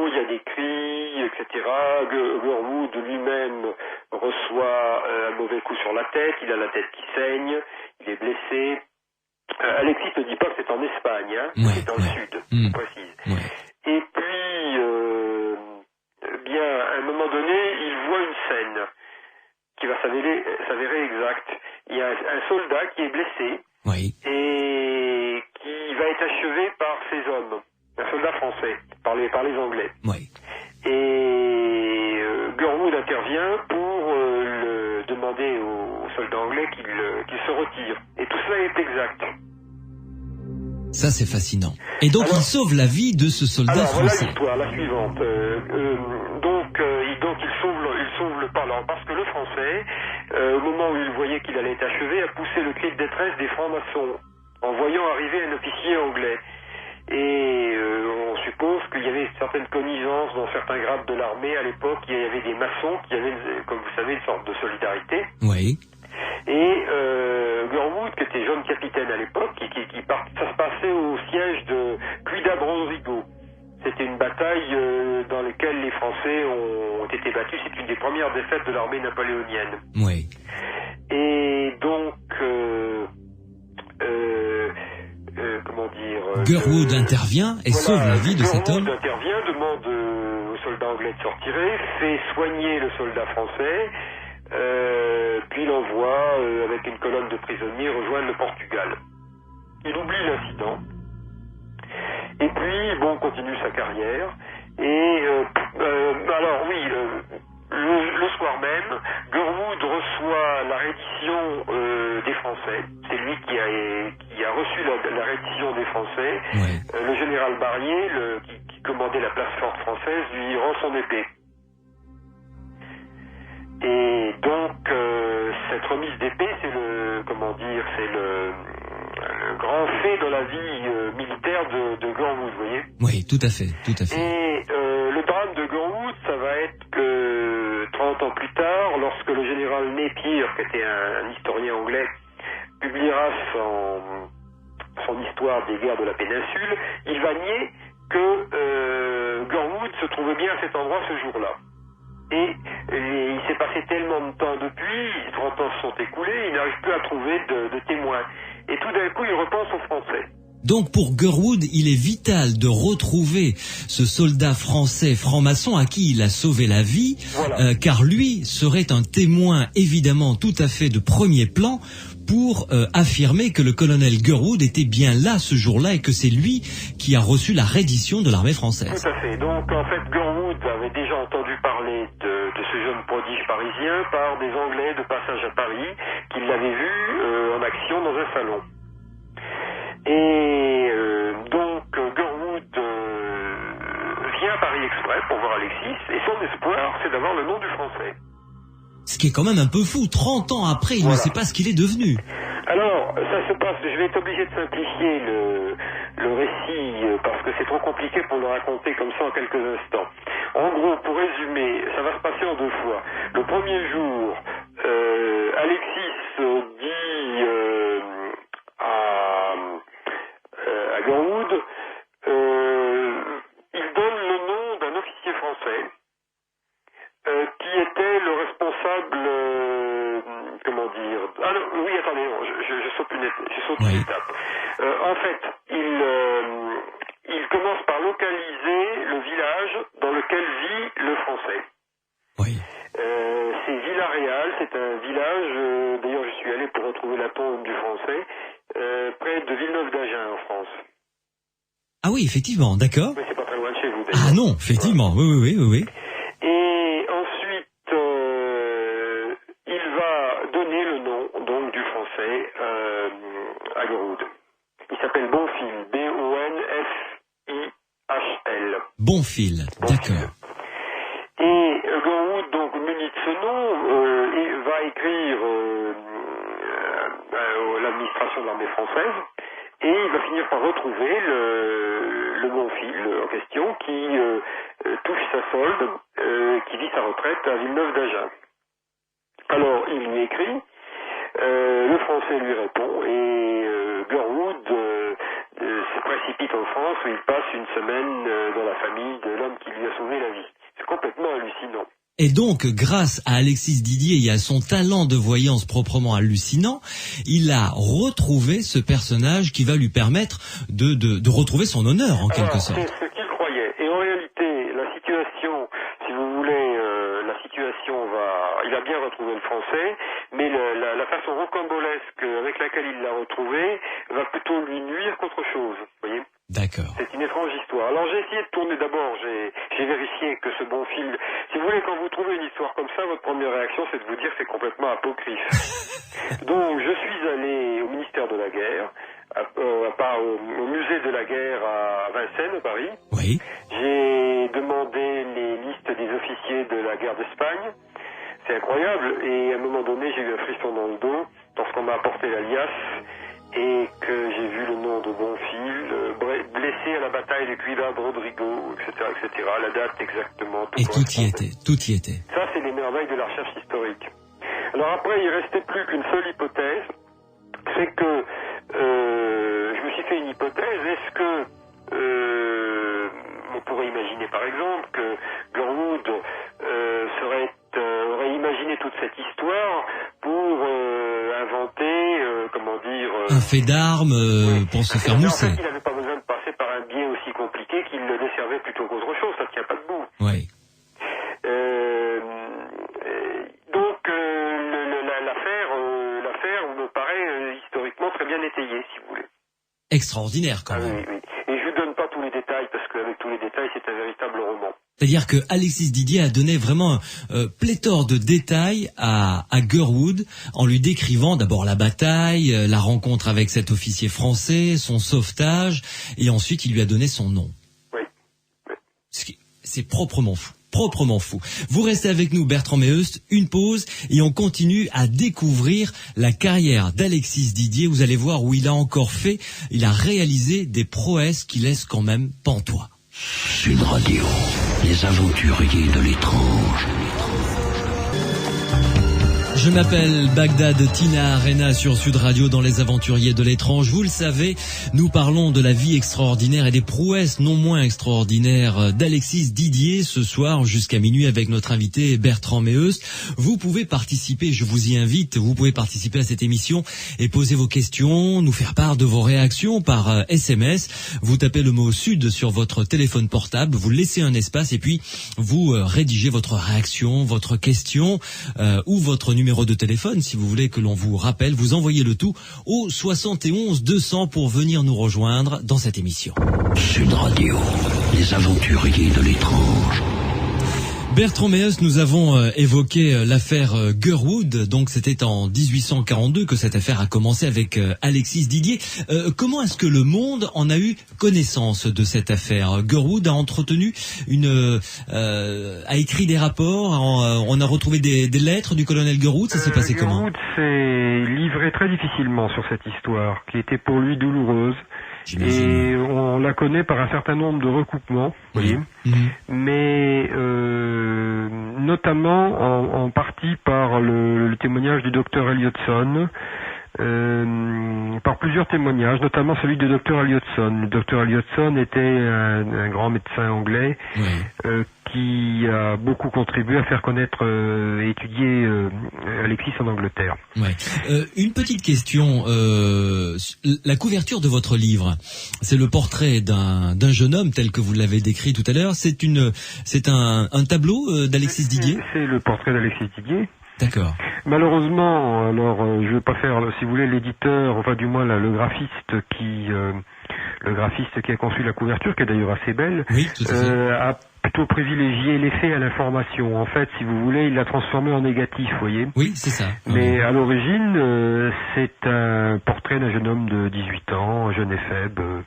il y a des cris, etc. Gurwood lui-même reçoit un mauvais coup sur la tête, il a la tête qui saigne, il est blessé. Alexis ne dit pas que c'est en Espagne, c'est dans le sud, je précise. Et puis, à un moment donné, il voit une scène qui va s'avérer exacte. Il y a un soldat qui est blessé et qui va être achevé par ses hommes, un soldat français, par les Anglais. Et Gurwood intervient pour demander aux soldats anglais qu'il se retire. Et tout cela est exact. Ça, c'est fascinant. Et donc, il sauve la vie de ce soldat français. Voilà l'histoire, la suivante. Donc, il sauve le au moment où il voyait qu'il allait être achevé, a poussé le cri de détresse des francs-maçons en voyant arriver un officier anglais. Et on suppose qu'il y avait certaines connivences dans certains grades de l'armée à l'époque. Il y avait des maçons qui avaient, comme vous savez, une sorte de solidarité. Oui. Et Gurwood, qui était jeune capitaine à l'époque, ça se passait au siège de Cuida-Rodrigo. C'était une bataille dans laquelle les Français ont été battus. C'est une des premières défaites de l'armée napoléonienne. Oui. Et donc, comment dire... Gurwood intervient et sauve la vie de cet homme. Gurwood intervient, demande aux soldats anglais de se retirer, fait soigner le soldat français, puis l'envoie avec une colonne de prisonniers rejoindre le Portugal. Il oublie l'incident. Et puis, bon, continue sa carrière. Et alors oui, le soir même, Gurwood reçoit la reddition des Français. C'est lui qui a reçu la reddition des Français. Ouais. Le général Barrier, qui commandait la place forte française, lui rend son épée. Et donc, cette remise d'épée, c'est le grand fait dans la vie militaire de Gurwood, vous voyez. Oui, tout à fait, tout à fait. Et le drame de Gurwood, ça va être que 30 ans plus tard, lorsque le général Napier, qui était un historien anglais, publiera son histoire des guerres de la péninsule, il va nier que Gurwood se trouvait bien à cet endroit ce jour-là. Et il s'est passé tellement de temps depuis, 30 ans se sont écoulés, il n'arrive plus à trouver de témoins. Et tout d'un coup, il repense aux Français. Donc pour Gurwood, il est vital de retrouver ce soldat français franc-maçon à qui il a sauvé la vie, Voilà. Car lui serait un témoin évidemment tout à fait de premier plan pour affirmer que le colonel Gurwood était bien là ce jour-là et que c'est lui qui a reçu la reddition de l'armée française. Tout à fait. Donc en fait, Gurwood avait déjà entendu parler de ce jeune prodige parisien par des Anglais de passage à Paris qui l'avaient vu en action dans un salon. Et donc Gurwood vient à Paris exprès pour voir Alexis, et son espoir, c'est d'avoir le nom du Français. Ce qui est quand même un peu fou, 30 ans après, il ne sait pas ce qu'il est devenu. Alors, ça se passe, je vais être obligé de simplifier le récit, parce que c'est trop compliqué pour le raconter comme ça en quelques instants. En gros, pour résumer, ça va se passer en deux fois. Le premier jour, Alexis dit à Gurwood, il donne le nom d'un officier français qui était le responsable, comment dire... Ah non, oui, attendez, non, je saute une étape. En fait, il commence par localiser le village dans lequel vit le Français. Oui. C'est Villaréal, c'est un village, d'ailleurs je suis allé pour retrouver la tombe du Français, près de Villeneuve d'Agen en France. Ah oui, effectivement, d'accord. Mais c'est pas très loin de chez vous d'ailleurs. Ah non, effectivement, voilà. Oui. Et ensuite, il va donner le nom donc du Français à Gurwood. Il s'appelle Bonfil, Bonfil. Bonfil, d'accord. Et Gurwood, donc muni de ce nom, il va écrire à l'administration de l'armée française, et il va finir par retrouver le Bonfil en question qui touche sa solde, qui vit sa retraite à Villeneuve d'Agen. Alors il lui écrit, le Français lui répond, et Gurwood se précipite en France où il passe une semaine dans la famille de l'homme qui lui a sauvé la vie. C'est complètement hallucinant. Et donc, grâce à Alexis Didier et à son talent de voyance proprement hallucinant, il a retrouvé ce personnage qui va lui permettre de retrouver son honneur, en quelque sorte. C'est ce qu'il croyait. Et en réalité, la situation, si vous voulez, il a bien retrouvé le Français, mais la façon rocambolesque avec laquelle il l'a retrouvé va plutôt lui nuire qu'autre chose, vous voyez. D'accord. C'est une étrange histoire. Alors j'ai essayé de tourner d'abord, j'ai vérifié que ce Bonfil, si vous voulez, quand vous trouvez une histoire comme ça, votre première réaction c'est de vous dire que c'est complètement apocryphe. Donc je suis allé au ministère de la Guerre, au musée de la guerre à Vincennes, à Paris. Oui. J'ai demandé les listes des officiers de la guerre d'Espagne. c'était incroyable. Et à un moment donné, j'ai eu un frisson dans le dos lorsqu'on m'a apporté l'alias et que j'ai vu le nom de Bonfil, blessé à la bataille de Cuiabá-Rodrigo, etc., etc. La date exactement. Et tout y était. Ça, c'est les merveilles de la recherche historique. Alors après, il restait plus qu'une seule hypothèse, c'est que je me suis fait une hypothèse. Est-ce que on pourrait imaginer par exemple que Gurwood aurait imaginé toute cette histoire pour inventer, un fait d'armes pour se faire mousser. En fait, il n'avait pas besoin de passer par un biais aussi compliqué qu'il le desservait plutôt qu'autre chose, ça ne tient pas debout. Oui. Donc l'affaire me paraît historiquement très bien étayée, si vous voulez. Extraordinaire quand même. Oui. Et je ne vous donne pas tous les détails, parce qu'avec tous les détails, c'est un véritable roman. C'est-à-dire que Alexis Didier a donné vraiment pléthore de détails à Gurwood en lui décrivant d'abord la bataille, la rencontre avec cet officier français, son sauvetage, et ensuite il lui a donné son nom. Oui. C'est proprement fou. Vous restez avec nous, Bertrand Meheust, une pause et on continue à découvrir la carrière d'Alexis Didier. Vous allez voir où il a réalisé des prouesses qui laissent quand même pantois. Sud Radio, les aventuriers de l'étrange. Je m'appelle Bagdad Tina Arena sur Sud Radio dans les aventuriers de l'étrange. Vous le savez, nous parlons de la vie extraordinaire et des prouesses non moins extraordinaires d'Alexis Didier ce soir jusqu'à minuit avec notre invité Bertrand Meheust. Vous pouvez participer, je vous y invite, vous pouvez participer à cette émission et poser vos questions, nous faire part de vos réactions par SMS. Vous tapez le mot Sud sur votre téléphone portable, vous laissez un espace et puis vous rédigez votre réaction, votre question ou votre numéro de téléphone, si vous voulez que l'on vous rappelle, vous envoyez le tout au 71 200 pour venir nous rejoindre dans cette émission. Sud Radio, les aventuriers de l'étrange. Bertrand Meheust, nous avons évoqué l'affaire Gurwood, donc c'était en 1842 que cette affaire a commencé avec Alexis Didier. Comment est-ce que le monde en a eu connaissance de cette affaire? Gurwood a entretenu a écrit des rapports, on a retrouvé des lettres du colonel Gurwood, ça s'est passé comment? Gurwood s'est livré très difficilement sur cette histoire, qui était pour lui douloureuse. Et on la connaît par un certain nombre de recoupements, vous voyez, mais notamment en partie par le témoignage du docteur Elliotson, par plusieurs témoignages, notamment celui du docteur Elliotson. Le docteur Elliotson était un grand médecin anglais qui a beaucoup contribué à faire connaître et étudier Alexis en Angleterre. Ouais. Une petite question, la couverture de votre livre, c'est le portrait d'un jeune homme tel que vous l'avez décrit tout à l'heure. C'est un tableau d'Alexis Didier. C'est le portrait d'Alexis Didier. D'accord. Malheureusement, alors je vais pas faire, si vous voulez, l'éditeur, enfin du moins le graphiste qui a conçu la couverture, qui est d'ailleurs assez belle, oui, tout à fait. A plutôt privilégié l'effet à l'information. En fait, si vous voulez, il l'a transformé en négatif, vous voyez. Oui, c'est ça. Mais à l'origine, c'est un portrait d'un jeune homme de 18 ans, jeune et faible.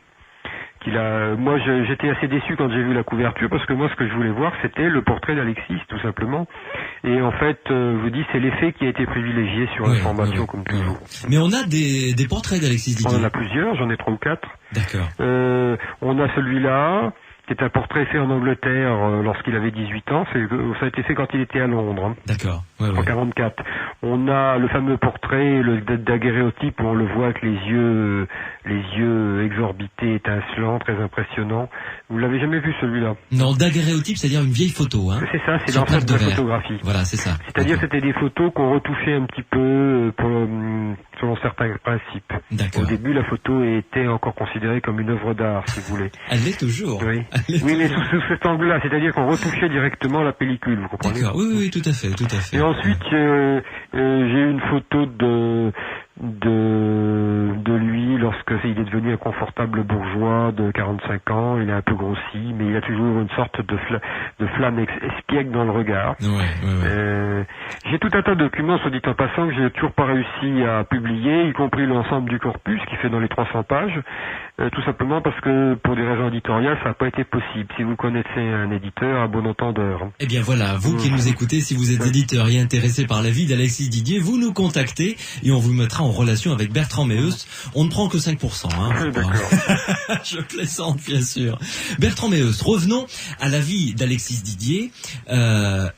Moi, j'étais assez déçu quand j'ai vu la couverture, parce que moi, ce que je voulais voir, c'était le portrait d'Alexis, tout simplement. Et en fait, je vous dis, c'est l'effet qui a été privilégié sur l'information, comme toujours. Mais on a des portraits d'Alexis Didier. On en a plusieurs, j'en ai 3 ou 4. D'accord. On a celui-là, qui est un portrait fait en Angleterre lorsqu'il avait 18 ans. Ça a été fait quand il était à Londres. Hein. D'accord. En 44. On a le fameux portrait, le daguerréotype, où on le voit avec les yeux exorbités, étincelants, très impressionnants. Vous l'avez jamais vu celui-là? Non, daguerréotype, c'est-à-dire une vieille photo, hein. C'est ça, c'est l'ancêtre de la photographie. Voilà, c'est ça. C'est-à-dire que c'était des photos qu'on retouchait un petit peu selon certains principes. D'accord. Au début, la photo était encore considérée comme une œuvre d'art, si vous voulez. Elle l'est toujours. Oui, mais sous cet angle-là, c'est-à-dire qu'on retouchait directement la pellicule, vous comprenez? D'accord, oui, tout à fait. Et ensuite, j'ai eu une photo de lui lorsque il est devenu un confortable bourgeois de 45 ans, il est un peu grossi, mais il a toujours une sorte de flamme espiègle dans le regard. J'ai tout un tas de documents, soit dit en passant, que j'ai toujours pas réussi à publier, y compris l'ensemble du corpus, qui fait dans les 300 pages, tout simplement parce que, pour des raisons éditoriales, ça n'a pas été possible. Si vous connaissez un éditeur, à bon entendeur. Eh bien voilà, vous qui nous écoutez, si vous êtes éditeur et intéressé par la vie d'Alexis Didier, vous nous contactez et on vous mettra en relation avec Bertrand Meeus. On ne prend que 5%. Je plaisante, bien sûr. Bertrand Meeus, revenons à la vie d'Alexis Didier.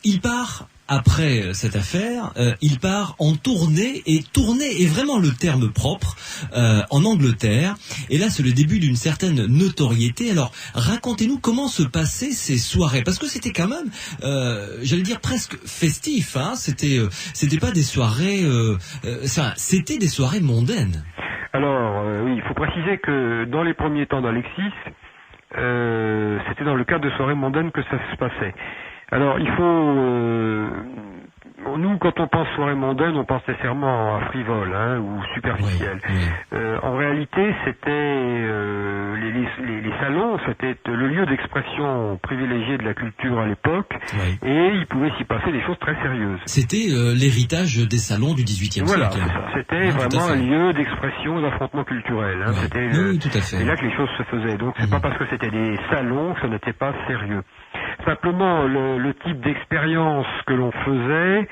Il part... Après cette affaire, il part en tournée, et tournée est vraiment le terme propre, en Angleterre. Et là, c'est le début d'une certaine notoriété. Alors, racontez-nous comment se passaient ces soirées, parce que c'était quand même, j'allais dire presque festif. Hein. C'était pas des soirées, c'était des soirées mondaines. Alors, oui, il faut préciser que dans les premiers temps d'Alexis, c'était dans le cadre de soirées mondaines que ça se passait. Alors, il faut... nous, quand on pense soirée mondaine, on pense nécessairement à frivole ou superficielle. En réalité, c'était... les salons, c'était le lieu d'expression privilégié de la culture à l'époque, et il pouvait s'y passer des choses très sérieuses. C'était l'héritage des salons du XVIIIe siècle. Voilà, c'était vraiment un lieu d'expression et d'affrontement culturel. C'était c'est là que les choses se faisaient. Donc, c'est pas parce que c'était des salons que ça n'était pas sérieux. Simplement, le type d'expérience que l'on faisait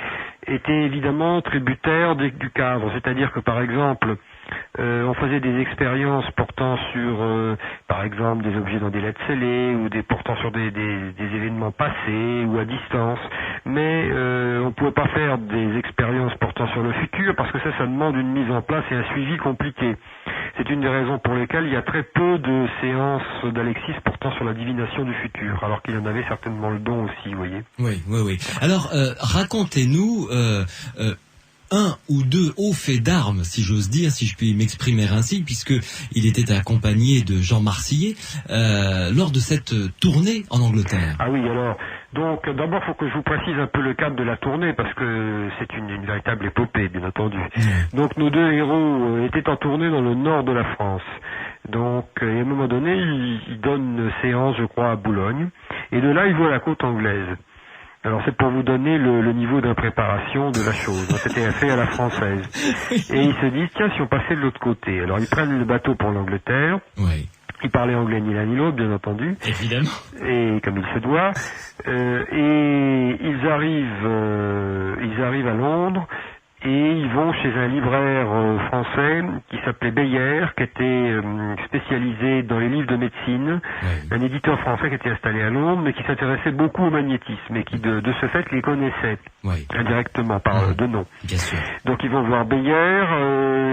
était évidemment tributaire du cadre. C'est-à-dire que, par exemple, on faisait des expériences portant sur, par exemple, des objets dans des lettres scellées, ou portant sur des événements passés ou à distance. Mais on ne pouvait pas faire des expériences portant sur le futur, parce que ça demande une mise en place et un suivi compliqué. C'est une des raisons pour lesquelles il y a très peu de séances d'Alexis portant sur la divination du futur, alors qu'il en avait certainement le don aussi, vous voyez. Oui. Alors, racontez-nous un ou deux hauts faits d'armes, si j'ose dire, si je puis m'exprimer ainsi, puisque il était accompagné de Jean Marsillet lors de cette tournée en Angleterre. Ah oui, alors... Donc, d'abord, il faut que je vous précise un peu le cadre de la tournée, parce que c'est une véritable épopée, bien entendu. Donc, nos deux héros étaient en tournée dans le nord de la France. Donc, à un moment donné, ils donnent une séance, je crois, à Boulogne, et de là, ils vont à la côte anglaise. Alors, c'est pour vous donner le niveau d'impréparation de la chose. C'était fait à la française. Et ils se disent, tiens, si on passait de l'autre côté. Alors, ils prennent le bateau pour l'Angleterre. Ils parlaient anglais ni l'un ni l'autre, bien entendu. Évidemment. Et comme il se doit. Et ils arrivent à Londres et ils vont chez un libraire français qui s'appelait Beyer, qui était spécialisé dans les livres de médecine, un éditeur français qui était installé à Londres, mais qui s'intéressait beaucoup au magnétisme et qui de ce fait les connaissait indirectement de nom. Bien sûr. Donc ils vont voir Beyer,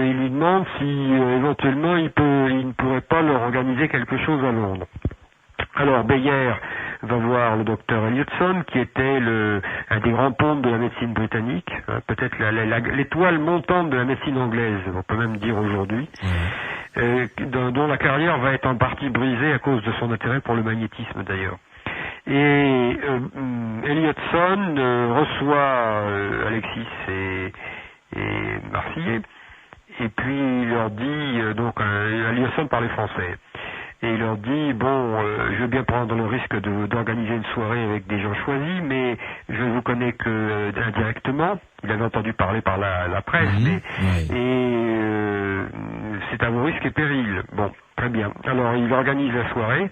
ils lui demandent si éventuellement il ne pourrait pas leur organiser quelque chose à Londres. Alors Beyer va voir le docteur Elliotson, qui était un des grands pontes de la médecine britannique, peut-être l'étoile montante de la médecine anglaise, on peut même dire aujourd'hui, dont la carrière va être en partie brisée à cause de son intérêt pour le magnétisme d'ailleurs. Et Elliotson reçoit Alexis et Marsillet, et puis il leur dit, Elliotson parlait français. Et il leur dit, je veux bien prendre le risque d'organiser une soirée avec des gens choisis, mais je ne vous connais que indirectement. Il avait entendu parler par la presse, c'est à vos risques et périls. Bon, très bien. Alors, il organise la soirée.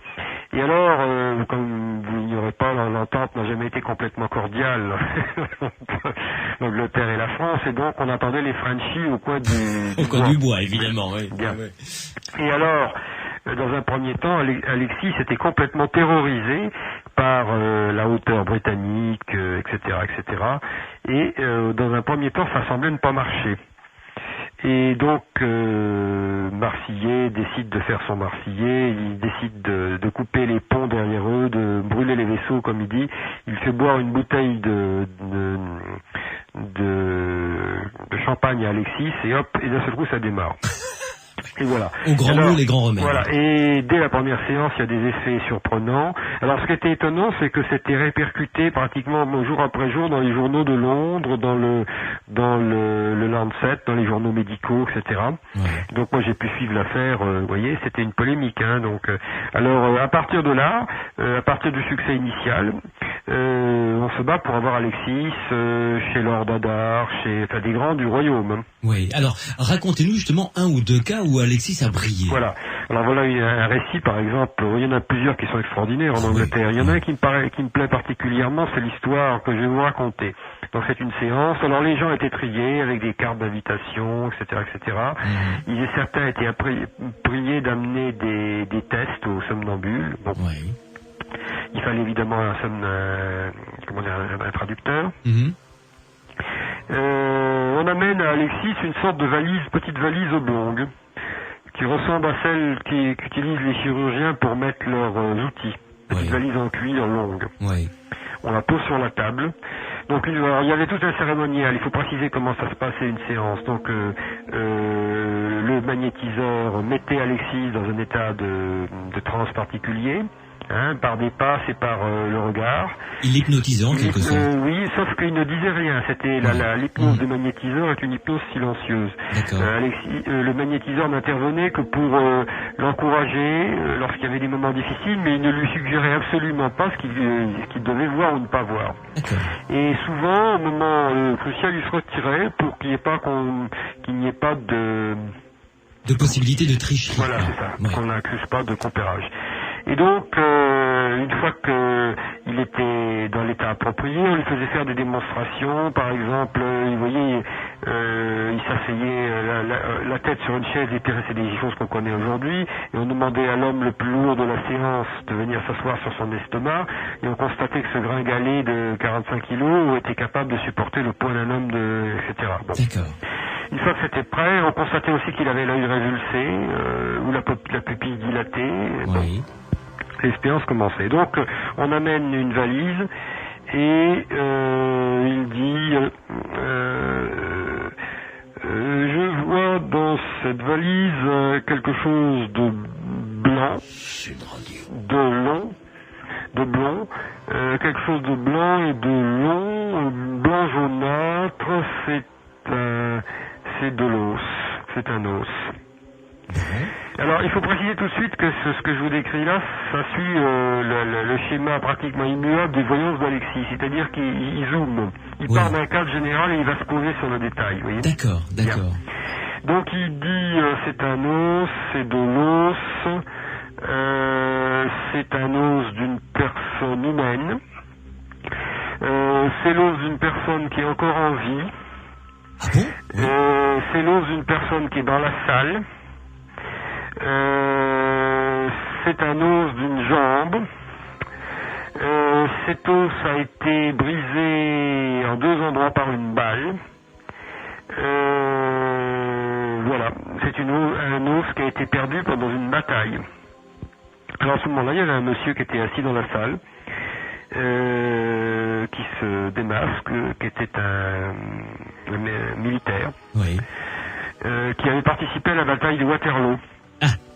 Et alors, comme vous l'ignorez pas, l'entente n'a jamais été complètement cordiale. L'Angleterre et la France, et donc on attendait les Frenchies au coin du bois, évidemment. Bien. Et alors... Dans un premier temps, Alexis était complètement terrorisé par la hauteur britannique, etc., etc. Et dans un premier temps, ça semblait ne pas marcher. Et donc, Marsillet décide de faire son Marsillet, il décide de couper les ponts derrière eux, de brûler les vaisseaux, comme il dit. Il fait boire une bouteille de champagne à Alexis, et hop, et d'un seul coup, ça démarre. Et voilà. Au grand mot, les grands remèdes. Voilà. Et dès la première séance, il y a des effets surprenants. Alors, ce qui était étonnant, c'est que c'était répercuté pratiquement jour après jour dans les journaux de Londres, dans le Lancet, dans les journaux médicaux, etc. Ouais. Donc moi j'ai pu suivre l'affaire, vous voyez, c'était une polémique. Hein, donc, alors à partir de là, à partir du succès initial, on se bat pour avoir Alexis chez Lord Hadar, enfin des grands du royaume. Hein. Oui, alors racontez-nous justement un ou deux cas où Alexis a brillé. Voilà. Alors voilà un récit par exemple, il y en a plusieurs qui sont extraordinaires en Angleterre. Il y en a un qui me plaît particulièrement, c'est l'histoire que je vais vous raconter. Donc c'est une séance, alors les gens étaient triés avec des cartes d'invitation, etc. etc. Certains étaient priés d'amener des tests aux somnambules. Bon. Oui. Il fallait évidemment un traducteur. On amène à Alexis une sorte de petite valise oblongue, qui ressemble à celle qu'utilisent les chirurgiens pour mettre leurs outils. Petite valise en cuir longue. Oui. On la pose sur la table. Donc il y avait tout un cérémonial. Il faut préciser comment ça se passait une séance. Donc le magnétiseur mettait Alexis dans un état de transe particulier. Hein, par des passes et par le regard. Il hypnotisait en quelque sorte. Oui, sauf qu'il ne disait rien. C'était l'hypnose du magnétiseur est une hypnose silencieuse. Alexis, le magnétiseur n'intervenait que pour l'encourager lorsqu'il y avait des moments difficiles, mais il ne lui suggérait absolument pas ce qu'il devait voir ou ne pas voir. Et souvent, au moment crucial, il se retirait pour qu'il n'y ait pas de possibilité de tricherie. Voilà, c'est ça. Qu'on n'accuse pas de compérage. Et donc, une fois qu'il était dans l'état approprié, on lui faisait faire des démonstrations. Par exemple, vous voyez, il s'asseyait la tête sur une chaise et tirait des choses qu'on connaît aujourd'hui. Et on demandait à l'homme le plus lourd de la séance de venir s'asseoir sur son estomac. Et on constatait que ce gringalet de 45 kilos était capable de supporter le poids d'un homme, etc. Bon. D'accord. Une fois que c'était prêt, on constatait aussi qu'il avait l'œil révulsé ou la pupille dilatée. Oui. Bon. L'expérience commençait. Donc, on amène une valise et il dit je vois dans cette valise quelque chose de blanc, de blond, quelque chose de blanc et de long, blanc jaunâtre, c'est de l'os, c'est un os. Alors, il faut préciser tout de suite que ce que je vous décris là, ça suit le schéma pratiquement immuable des voyances d'Alexis, c'est-à-dire qu'il zoome, il part d'un cadre général et il va se poser sur le détail, vous voyez. D'accord. Donc il dit c'est un os, c'est de l'os, c'est un os d'une personne humaine, c'est l'os d'une personne qui est encore en vie, c'est l'os d'une personne qui est dans la salle. C'est un os d'une jambe. Cet os a été brisé en deux endroits par une balle. Voilà, c'est un os qui a été perdu pendant une bataille. Alors à ce moment-là, il y avait un monsieur qui était assis dans la salle, qui se démasque, qui était un militaire, qui avait participé à la bataille de Waterloo.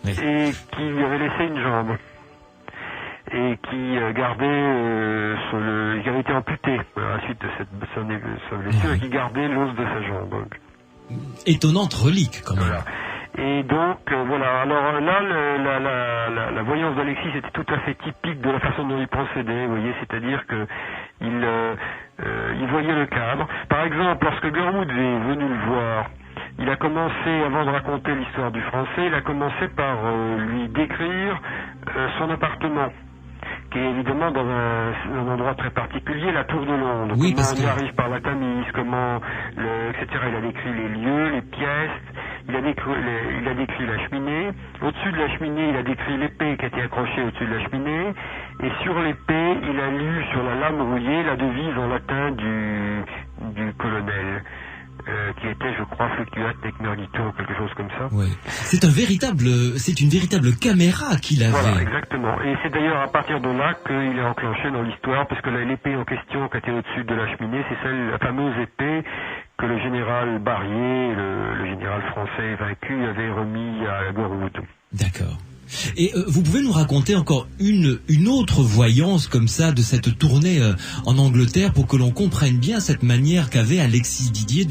Et qui lui avait laissé une jambe et qui qui avait été amputé à la suite de sa blessure et qui gardait l'os de sa jambe. Étonnante relique quand même. Voilà. Et donc voilà. Alors là, la voyance d'Alexis était tout à fait typique de la façon dont il procédait. Vous voyez, c'est-à-dire que il voyait le cadre. Par exemple, lorsque Gurwood est venu le voir. Il a commencé, avant de raconter l'histoire du français, il a commencé par lui décrire son appartement, qui est évidemment dans un endroit très particulier, la Tour de Londres. Oui, comment on y arrive par la Tamise, etc. Il a décrit les lieux, les pièces, il a décrit la cheminée. Au-dessus de la cheminée, il a décrit l'épée qui était accrochée au-dessus de la cheminée. Et sur l'épée, il a lu sur la lame rouillée la devise en latin du colonel. Qui était, je crois, Fluctuat Tecmerlito ou quelque chose comme ça. Oui. C'est une véritable caméra qu'il avait. Voilà, exactement. Et c'est d'ailleurs à partir de là qu'il est enclenché dans l'histoire, parce que l'épée en question qui était au-dessus de la cheminée, c'est la fameuse épée que le général Barrier, le général français vaincu, avait remis à Gurwood. D'accord. Et vous pouvez nous raconter encore une autre voyance comme ça de cette tournée en Angleterre pour que l'on comprenne bien cette manière qu'avait Alexis Didier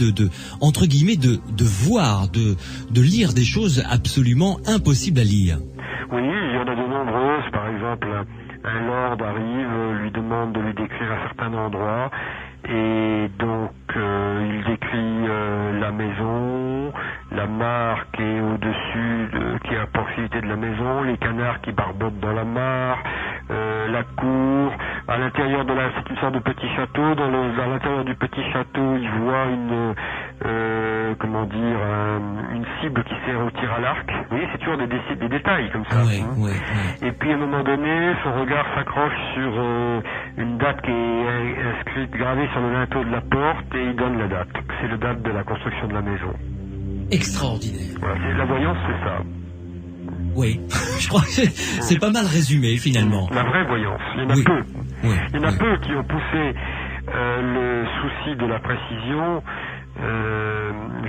entre guillemets de voir, de lire des choses absolument impossibles à lire. Oui, il y en a de nombreuses. Par exemple, un lord arrive, lui demande de lui décrire un certain endroit, et donc il décrit la maison, la mare qui est au-dessus, qui est à proximité de la maison, les canards qui barbotent dans la mare, la cour. À l'intérieur c'est une sorte de petit château. Dans l'intérieur du petit château, il voit une cible qui sert au tir à l'arc. Vous voyez, c'est toujours des détails comme ça. Oui. Et puis à un moment donné, son regard s'accroche sur une date qui est inscrite, gravée sur le linteau de la porte, et il donne la date. C'est la date de la construction de la maison. Extraordinaire. Voilà, la voyance, c'est ça. Oui, je crois que c'est pas mal résumé finalement. La vraie voyance, il y en a peu. Oui. Il y en a peu qui ont poussé le souci de la précision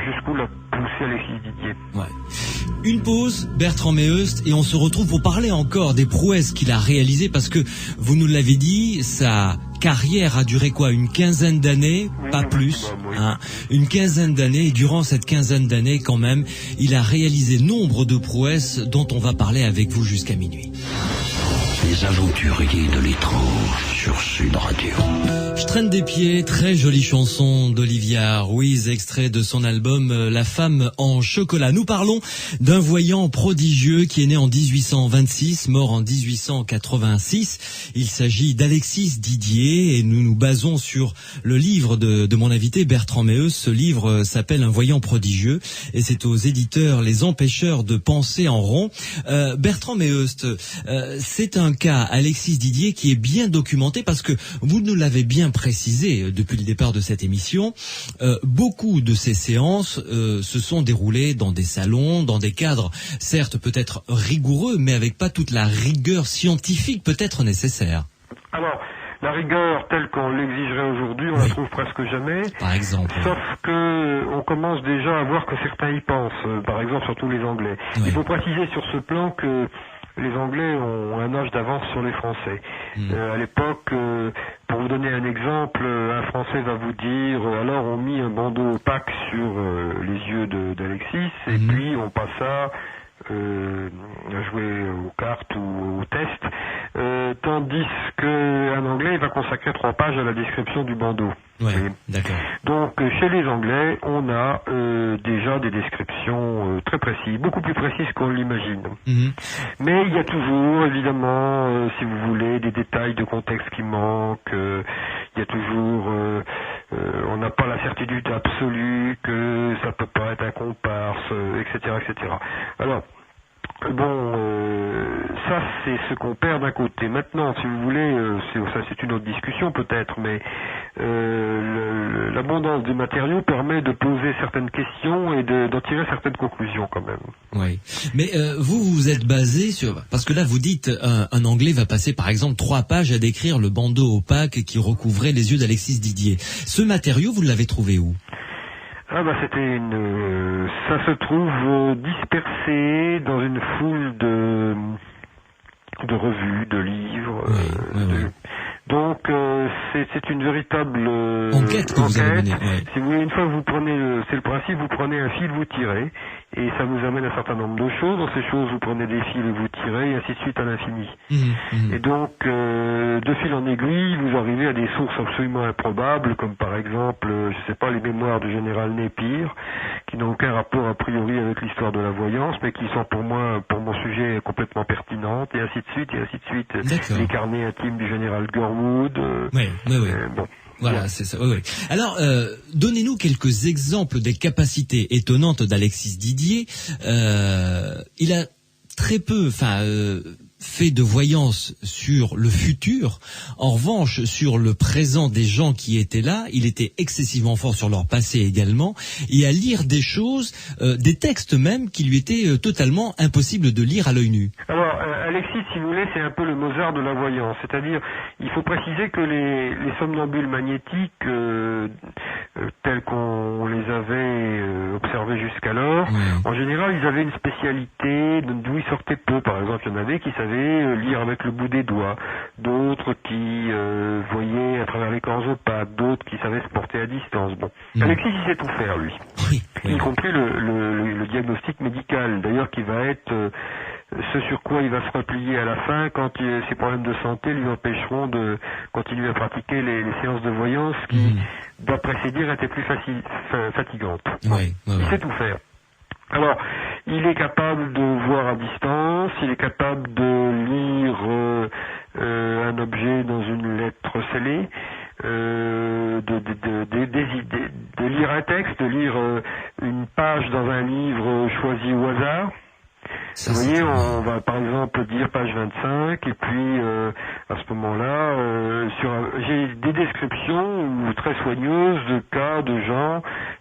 jusqu'où l'a poussé Alexis Didier. Ouais. Une pause, Bertrand Meheust, et on se retrouve pour parler encore des prouesses qu'il a réalisées, parce que vous nous l'avez dit, sa carrière a duré quoi, une quinzaine d'années, pas plus, hein, une quinzaine d'années, et durant cette quinzaine d'années quand même, il a réalisé nombre de prouesses dont on va parler avec vous jusqu'à minuit. Les aventuriers de l'étrange sur Sud Radio. Je traîne des pieds, très jolie chanson d'Olivia Ruiz, extrait de son album La femme en chocolat. Nous parlons d'un voyant prodigieux qui est né en 1826, mort en 1886. Il s'agit d'Alexis Didier et nous nous basons sur le livre de mon invité Bertrand Meheust. Ce livre s'appelle Un voyant prodigieux et c'est aux éditeurs Les Empêcheurs de penser en rond. Bertrand Meheust, c'est un cas, Alexis Didier, qui est bien documenté parce que vous nous l'avez bien précisé depuis le départ de cette émission. Beaucoup de ces séances se sont déroulées dans des salons, dans des cadres, certes peut-être rigoureux, mais avec pas toute la rigueur scientifique peut-être nécessaire. Alors, la rigueur telle qu'on l'exigerait aujourd'hui, on la trouve presque jamais. Par exemple. Sauf que on commence déjà à voir que certains y pensent. Par exemple, surtout les Anglais. Oui. Il faut préciser sur ce plan que les Anglais ont un âge d'avance sur les Français. À l'époque, pour vous donner un exemple, un Français va vous dire alors on mit un bandeau opaque sur les yeux d'Alexis et puis on passa à jouer aux cartes ou au test, tandis qu'un Anglais va consacrer 3 pages à la description du bandeau. Ouais, d'accord. Donc chez les Anglais, on a déjà des descriptions très précises, beaucoup plus précises qu'on l'imagine. Mais il y a toujours, évidemment, si vous voulez, des détails de contexte qui manquent. Il y a toujours, on n'a pas la certitude absolue que ça peut pas être un comparse, etc., etc. Alors, bon, ça c'est ce qu'on perd d'un côté. Maintenant, si vous voulez, c'est une autre discussion peut-être, mais l'abondance des matériaux permet de poser certaines questions et d'en tirer certaines conclusions quand même. Oui, mais vous êtes basé sur... Parce que là, vous dites, un Anglais va passer par exemple 3 pages à décrire le bandeau opaque qui recouvrait les yeux d'Alexis Didier. Ce matériau, vous l'avez trouvé où ? Ah bah ça se trouve dispersé dans une foule de revues, de livres. Oui. Donc c'est une véritable enquête que vous avez menée. Ouais. Si vous voulez, une fois que vous prenez, c'est le principe, vous prenez un fil, vous tirez, et ça vous amène un certain nombre de choses. Dans ces choses, vous prenez des fils et vous tirez, et ainsi de suite à l'infini. Et donc, de fil en aiguille, vous arrivez à des sources absolument improbables, comme par exemple, je sais pas, les mémoires du général Napier, qui n'ont aucun rapport a priori avec l'histoire de la voyance, mais qui sont pour moi, pour mon sujet, complètement pertinentes, et ainsi de suite, et ainsi de suite. D'accord. Les carnets intimes du général Gurwood. Oui. Bon. Voilà, c'est ça. Oui. Alors, donnez-nous quelques exemples des capacités étonnantes d'Alexis Didier. Il a très peu, fait de voyance sur le futur. En revanche, sur le présent des gens qui étaient là, il était excessivement fort sur leur passé également, et à lire des choses, des textes même, qui lui étaient totalement impossibles de lire à l'œil nu. Alors, Alexis, si vous voulez, c'est un peu le Mozart de la voyance. C'est-à-dire, il faut préciser que les somnambules magnétiques tels qu'on les avait observés jusqu'alors. En général, ils avaient une spécialité d'où ils sortaient peu. Par exemple, il y en avait qui savaient lire avec le bout des doigts, d'autres qui voyaient à travers les corps opaques, d'autres qui savaient se porter à distance. Bon, Alexis, il sait tout faire, lui, y compris le diagnostic médical, d'ailleurs, qui va être ce sur quoi il va se replier à la fin quand ses problèmes de santé lui empêcheront de continuer à pratiquer les séances de voyance qui, d'après ses dires, étaient plus fatigantes. Il sait tout faire. Alors, il est capable de voir à distance, il est capable de lire un objet dans une lettre scellée, de lire un texte, de lire une page dans un livre choisi au hasard. Vous voyez, on va par exemple dire page 25 et puis à ce moment-là, j'ai des descriptions très soigneuses de cas de gens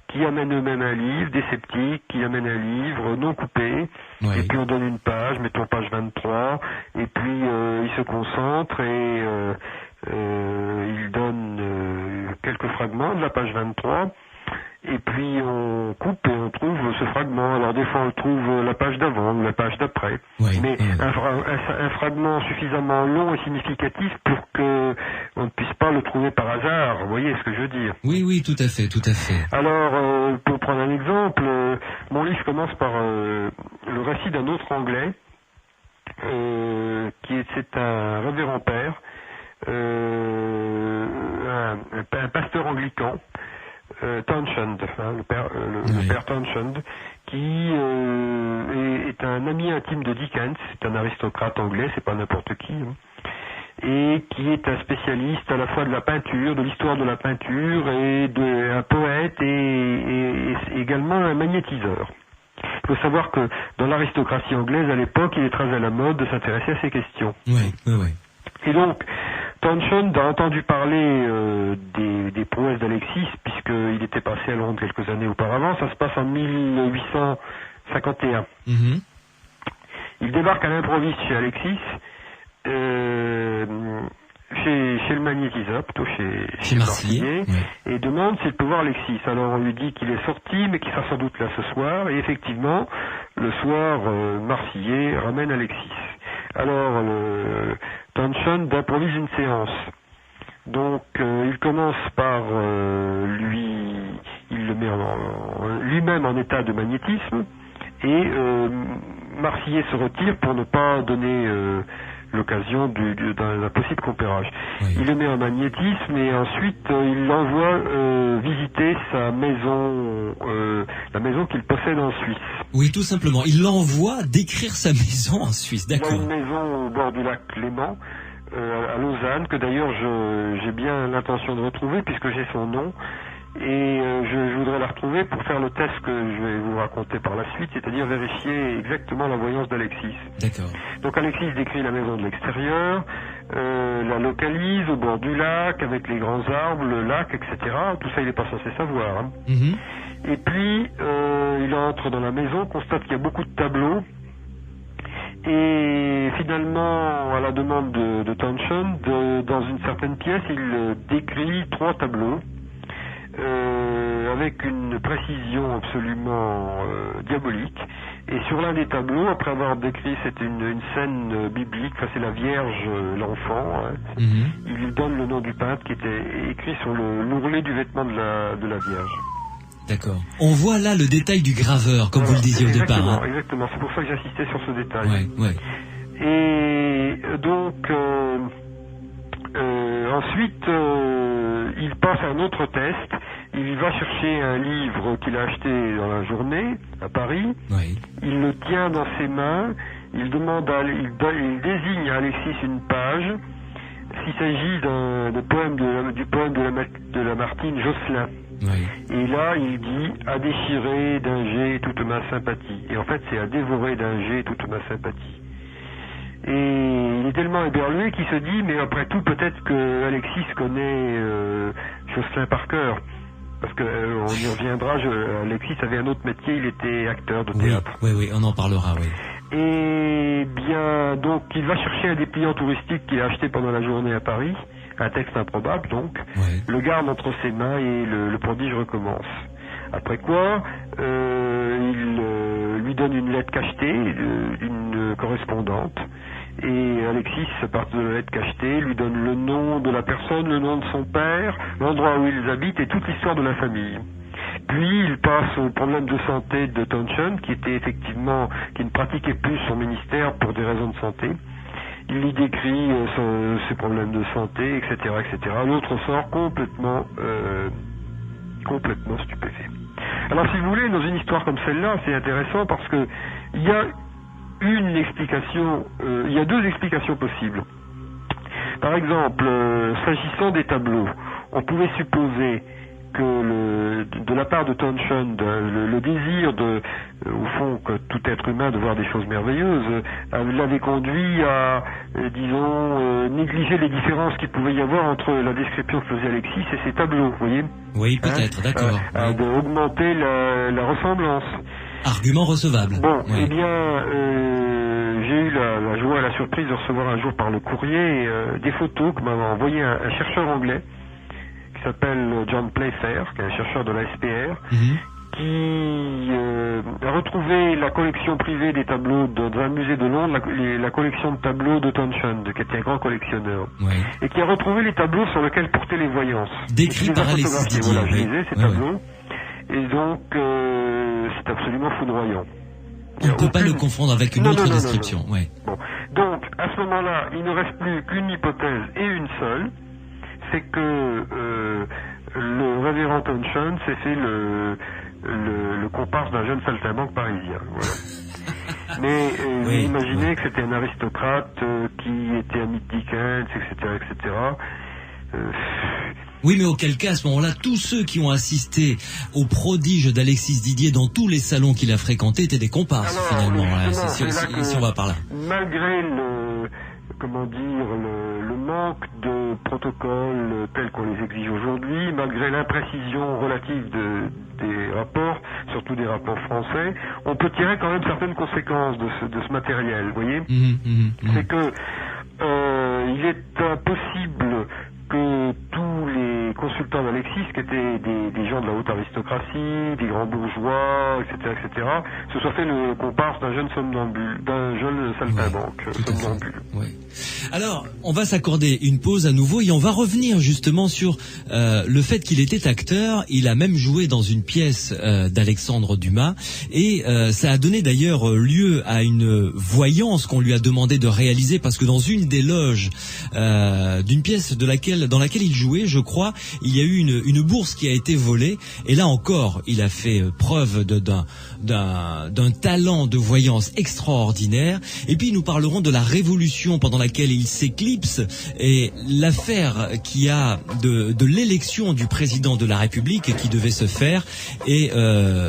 qui amènent eux-mêmes un livre, des sceptiques qui amènent un livre non coupé, et puis on donne une page, mettons page 23, et puis ils se concentrent et ils donnent quelques fragments de la page 23. Et puis on coupe et on trouve ce fragment. Alors des fois on trouve la page d'avant ou la page d'après. Mais un fragment suffisamment long et significatif pour que on ne puisse pas le trouver par hasard. Vous voyez ce que je veux dire? Oui, tout à fait, tout à fait. Alors, pour prendre un exemple, mon livre commence par le récit d'un autre Anglais, c'est un révérend père, un pasteur anglican, Townshend, le père Townshend, qui est un ami intime de Dickens, c'est un aristocrate anglais, c'est pas n'importe qui, et qui est un spécialiste à la fois de la peinture, de l'histoire de la peinture, et un poète et également un magnétiseur. Il faut savoir que dans l'aristocratie anglaise à l'époque, il est très à la mode de s'intéresser à ces questions. Et donc, Townshend a entendu parler des prouesses d'Alexis, puisqu'il était passé à Londres quelques années auparavant. Ça se passe en 1851. Il débarque à l'improviste chez Alexis, chez le magnétiseur, plutôt chez Marcillier, et demande s'il peut voir Alexis. Alors on lui dit qu'il est sorti, mais qu'il sera sans doute là ce soir, et effectivement, le soir, Marcillier ramène Alexis. Alors, Townshend improvise une séance. Donc, il commence par il le met lui-même en état de magnétisme, et Marcillier se retire pour ne pas donner l'occasion d'un possible compérage. Il le met en magnétisme et ensuite il l'envoie visiter sa maison, la maison qu'il possède en Suisse. Oui, tout simplement. Il l'envoie décrire sa maison en Suisse, d'accord. Il a une maison au bord du lac Léman, à Lausanne, que d'ailleurs j'ai bien l'intention de retrouver puisque j'ai son nom. Et je voudrais la retrouver pour faire le test que je vais vous raconter par la suite, c'est-à-dire vérifier exactement la voyance d'Alexis. D'accord. Donc Alexis décrit la maison de l'extérieur, la localise au bord du lac, avec les grands arbres, le lac, etc. Tout ça, il n'est pas censé savoir. Et puis, il entre dans la maison, constate qu'il y a beaucoup de tableaux, et finalement, à la demande de Townshend, dans une certaine pièce, il décrit 3 tableaux, avec une précision absolument diabolique. Et sur l'un des tableaux, après avoir décrit, c'était une scène biblique, c'est la Vierge, l'enfant, il lui donne le nom du peintre qui était écrit sur l'ourlet du vêtement de la Vierge. D'accord. On voit là le détail du graveur, comme vous le disiez au départ. Exactement, c'est pour ça que j'insistais sur ce détail. Et donc, ensuite, il passe à un autre test. Il va chercher un livre qu'il a acheté dans la journée à Paris. Il le tient dans ses mains. Il désigne à Alexis une page. S'il s'agit du poème de Lamartine, Jocelyn. Et là, il dit « à déchirer d'un jet toute ma sympathie ». Et en fait, c'est « à dévorer d'un jet toute ma sympathie ». Et il est tellement éberlué qu'il se dit « mais après tout, peut-être que Alexis connaît Jocelyn par cœur ». Parce que on y reviendra, Alexis avait un autre métier, il était acteur de théâtre. Oui, on en parlera, Et bien, donc, il va chercher un dépliant touristique qu'il a acheté pendant la journée à Paris, un texte improbable donc, le garde entre ses mains et le prodige recommence. Après quoi, il lui donne une lettre cachetée d'une correspondante, et Alexis, à partir de la lettre cachetée, lui donne le nom de la personne, le nom de son père, l'endroit où ils habitent et toute l'histoire de la famille. Puis il passe au problème de santé de Townshend, qui ne pratiquait plus son ministère pour des raisons de santé. Il lui décrit ses problèmes de santé, etc., etc. L'autre sort complètement stupéfait. Alors si vous voulez, dans une histoire comme celle-là, c'est intéressant parce que il y a une explication, il y a deux explications possibles. Par exemple, s'agissant des tableaux, on pouvait supposer que de la part de Townshend, le désir au fond, que tout être humain de voir des choses merveilleuses, l'avait conduit à, négliger les différences qu'il pouvait y avoir entre la description que faisait Alexis et ses tableaux, vous voyez ? Oui, peut-être, d'accord. D'augmenter la ressemblance. Argument recevable. Bon, eh bien, j'ai eu la joie et la surprise de recevoir un jour par le courrier des photos que m'avait envoyé un chercheur anglais qui s'appelle John Playfair, qui est un chercheur de la SPR, qui a retrouvé la collection privée des tableaux dans un musée de Londres, la collection de tableaux de Townshend, qui était un grand collectionneur, et qui a retrouvé les tableaux sur lesquels portaient les voyances. Décrits par Alexis Didier. Voilà, je lisais ces tableaux, et donc c'est absolument foudroyant. On ne peut pas le confondre avec une autre description. Non. Bon. Donc, à ce moment-là, il ne reste plus qu'une hypothèse et une seule, c'est que le révérend Townshend s'est fait le comparse d'un jeune saltimbanque parisien. Voilà. Mais vous imaginez que c'était un aristocrate qui était ami de Dickens, etc., etc. Oui, mais auquel cas, à ce moment-là, tous ceux qui ont assisté au prodige d'Alexis Didier dans tous les salons qu'il a fréquentés étaient des comparses, finalement. Si on va par là. Malgré le manque de protocoles tels qu'on les exige aujourd'hui, malgré l'imprécision relative des rapports, surtout des rapports français, on peut tirer quand même certaines conséquences de ce matériel, vous voyez. C'est que il est impossible que tous les consultants d'Alexis, qui étaient des gens de la haute aristocratie, des grands bourgeois, etc., se soient fait le comparse d'un jeune somnambule, d'un jeune saltimbanque somnambule. Oui. Alors, on va s'accorder une pause à nouveau et on va revenir justement sur le fait qu'il était acteur. Il a même joué dans une pièce d'Alexandre Dumas et ça a donné d'ailleurs lieu à une voyance qu'on lui a demandé de réaliser parce que dans une des loges d'une pièce dans laquelle il jouait, je crois, il y a eu une bourse qui a été volée et là encore, il a fait preuve d'un talent de voyance extraordinaire. Et puis nous parlerons de la révolution pendant laquelle il s'éclipse et l'affaire qui a de l'élection du président de la République qui devait se faire et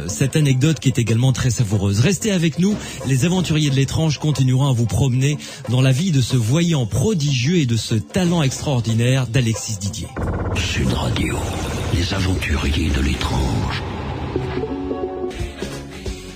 cette anecdote qui est également très savoureuse. Restez avec nous, les aventuriers de l'étrange continueront à vous promener dans la vie de ce voyant prodigieux et de ce talent extraordinaire d'Alexis Didier. Sud Radio, les aventuriers de l'étrange.